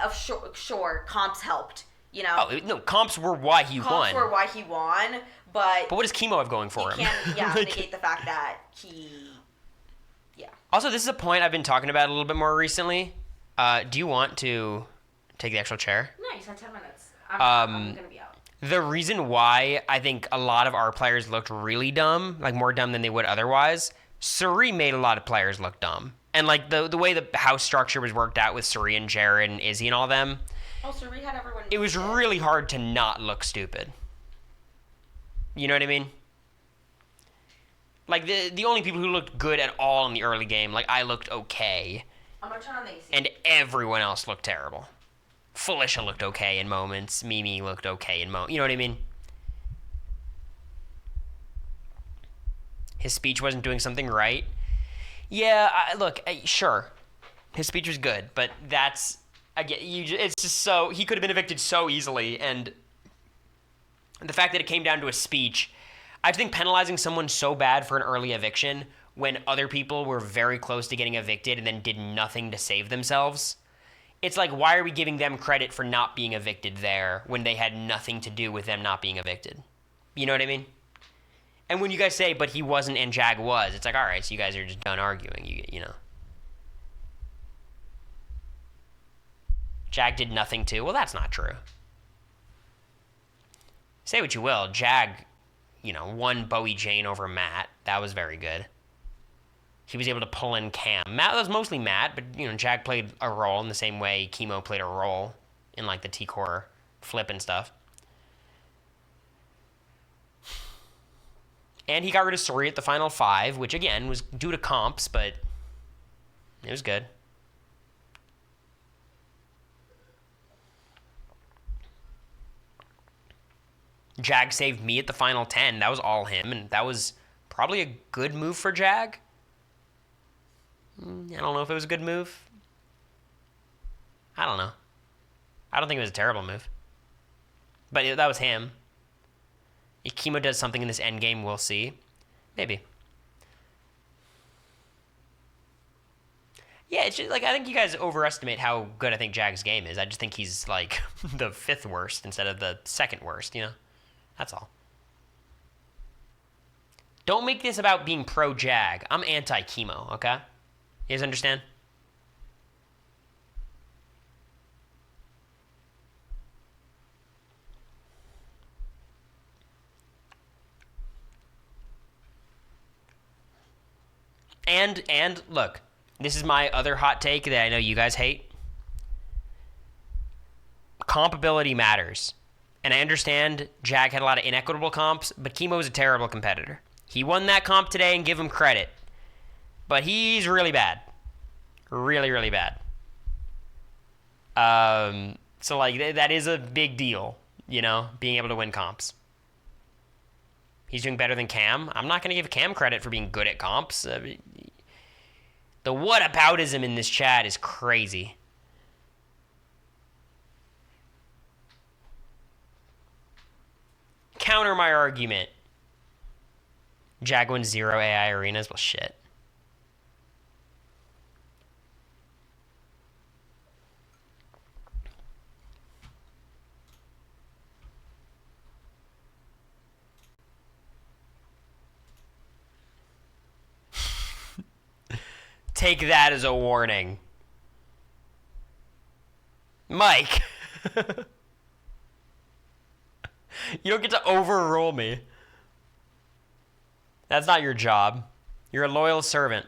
sure, comps helped. You know. Oh no, comps were why he won. Comps were why he won, but what does Chemo have going for him? You can't negate the fact that he. Yeah. Also, this is a point I've been talking about a little bit more recently. Do you want to take the actual chair? No, you said 10 minutes. I'm going to be out. The reason why I think a lot of our players looked really dumb, like more dumb than they would otherwise, Suri made a lot of players look dumb. And like the way the house structure was worked out with Suri and Jared and Izzy and all them. Oh, Suri had everyone. It was really hard to not look stupid. You know what I mean? Like, the only people who looked good at all in the early game, like, I looked okay. I'm going to turn on the AC. And everyone else looked terrible. Felicia looked okay in moments. Mimi looked okay in moments. You know what I mean? His speech wasn't doing something right. Yeah, sure. His speech was good, but that's... Again, it's just so... He could have been evicted so easily, and the fact that it came down to a speech... I think penalizing someone so bad for an early eviction when other people were very close to getting evicted and then did nothing to save themselves. It's like, why are we giving them credit for not being evicted there when they had nothing to do with them not being evicted? You know what I mean? And when you guys say, but he wasn't and Jag was, it's like, all right, so you guys are just done arguing, you know. Jag did nothing too. Well, that's not true. Say what you will, Jag... won Bowie Jane over Matt. That was very good. He was able to pull in Cam. Matt was mostly Matt, but, Jag played a role in the same way Chemo played a role in, like, the T-Core flip and stuff. And he got rid of Suri at the final 5, which, again, was due to comps, but it was good. Jag saved me at the final 10. That was all him, and that was probably a good move for Jag. I don't know if it was a good move. I don't know. I don't think it was a terrible move. But that was him. If Chemo does something in this endgame, we'll see. Maybe. Yeah, it's just, like, I think you guys overestimate how good I think Jag's game is. I just think he's, like, the 5th worst instead of the 2nd worst, That's all. Don't make this about being pro-Jag. I'm anti-chemo, okay? You guys understand? And look, this is my other hot take that I know you guys hate. Compability matters. And I understand Jag had a lot of inequitable comps, but Chemo is a terrible competitor. He won that comp today and give him credit. But he's really bad. Really, really bad. So, like, that is a big deal, you know, being able to win comps. He's doing better than Cam. I'm not going to give Cam credit for being good at comps. The whataboutism in this chat is crazy. Counter my argument. Jag wins 0 AI arenas. Well, shit. Take that as a warning. Mike. You don't get to overrule me. That's not your job. You're a loyal servant.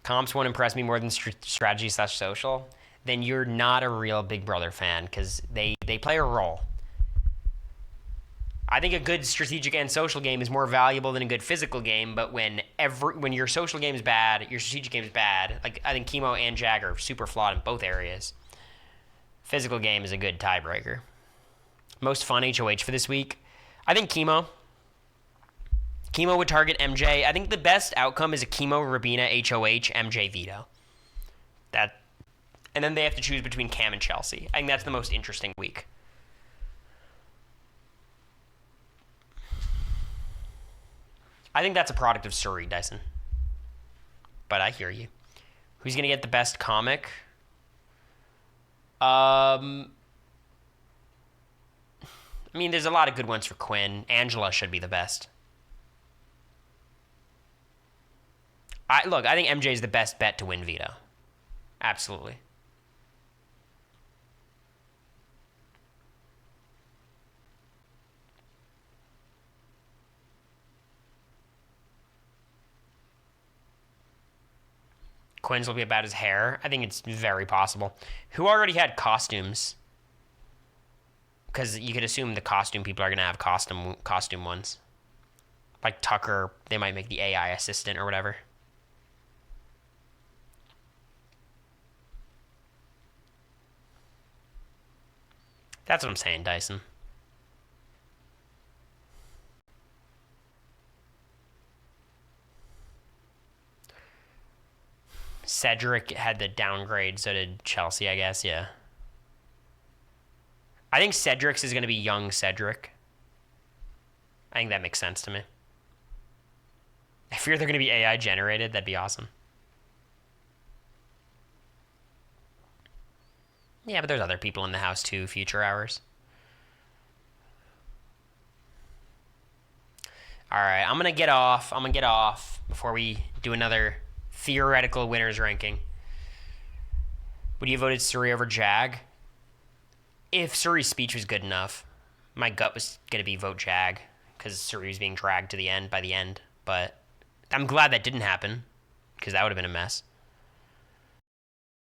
Comps won't impress me more than strategy/social. Then you're not a real Big Brother fan, because they play a role. I think a good strategic and social game is more valuable than a good physical game, but when your social game is bad, your strategic game is bad. Like, I think Chemo and Jag are super flawed in both areas. Physical game is a good tiebreaker. Most fun HOH for this week. I think Chemo. Chemo would target MJ. I think the best outcome is a Chemo, Rabina, HOH, MJ veto. And then they have to choose between Cam and Chelsea. I think that's the most interesting week. I think that's a product of Surrey, Dyson. But I hear you. Who's going to get the best comic? I mean, there's a lot of good ones for Quinn. Angela should be the best. I think MJ is the best bet to win veto. Absolutely. Quinn's will be about his hair. I think it's very possible. Who already had costumes? Because you could assume the costume people are going to have costume ones. Like Tucker, they might make the AI assistant or whatever. That's what I'm saying, Dyson. Cedric had the downgrade, so did Chelsea, I guess, yeah. I think Cedric's is going to be young Cedric. I think that makes sense to me. I fear they're going to be AI generated. That'd be awesome. Yeah, but there's other people in the house too, future hours. Alright, I'm going to get off before we do another theoretical winners ranking. Would you have voted Surrey over Jag? If Surrey's speech was good enough, my gut was going to be vote Jag, because Surrey was being dragged to the end by the end. But I'm glad that didn't happen, because that would have been a mess.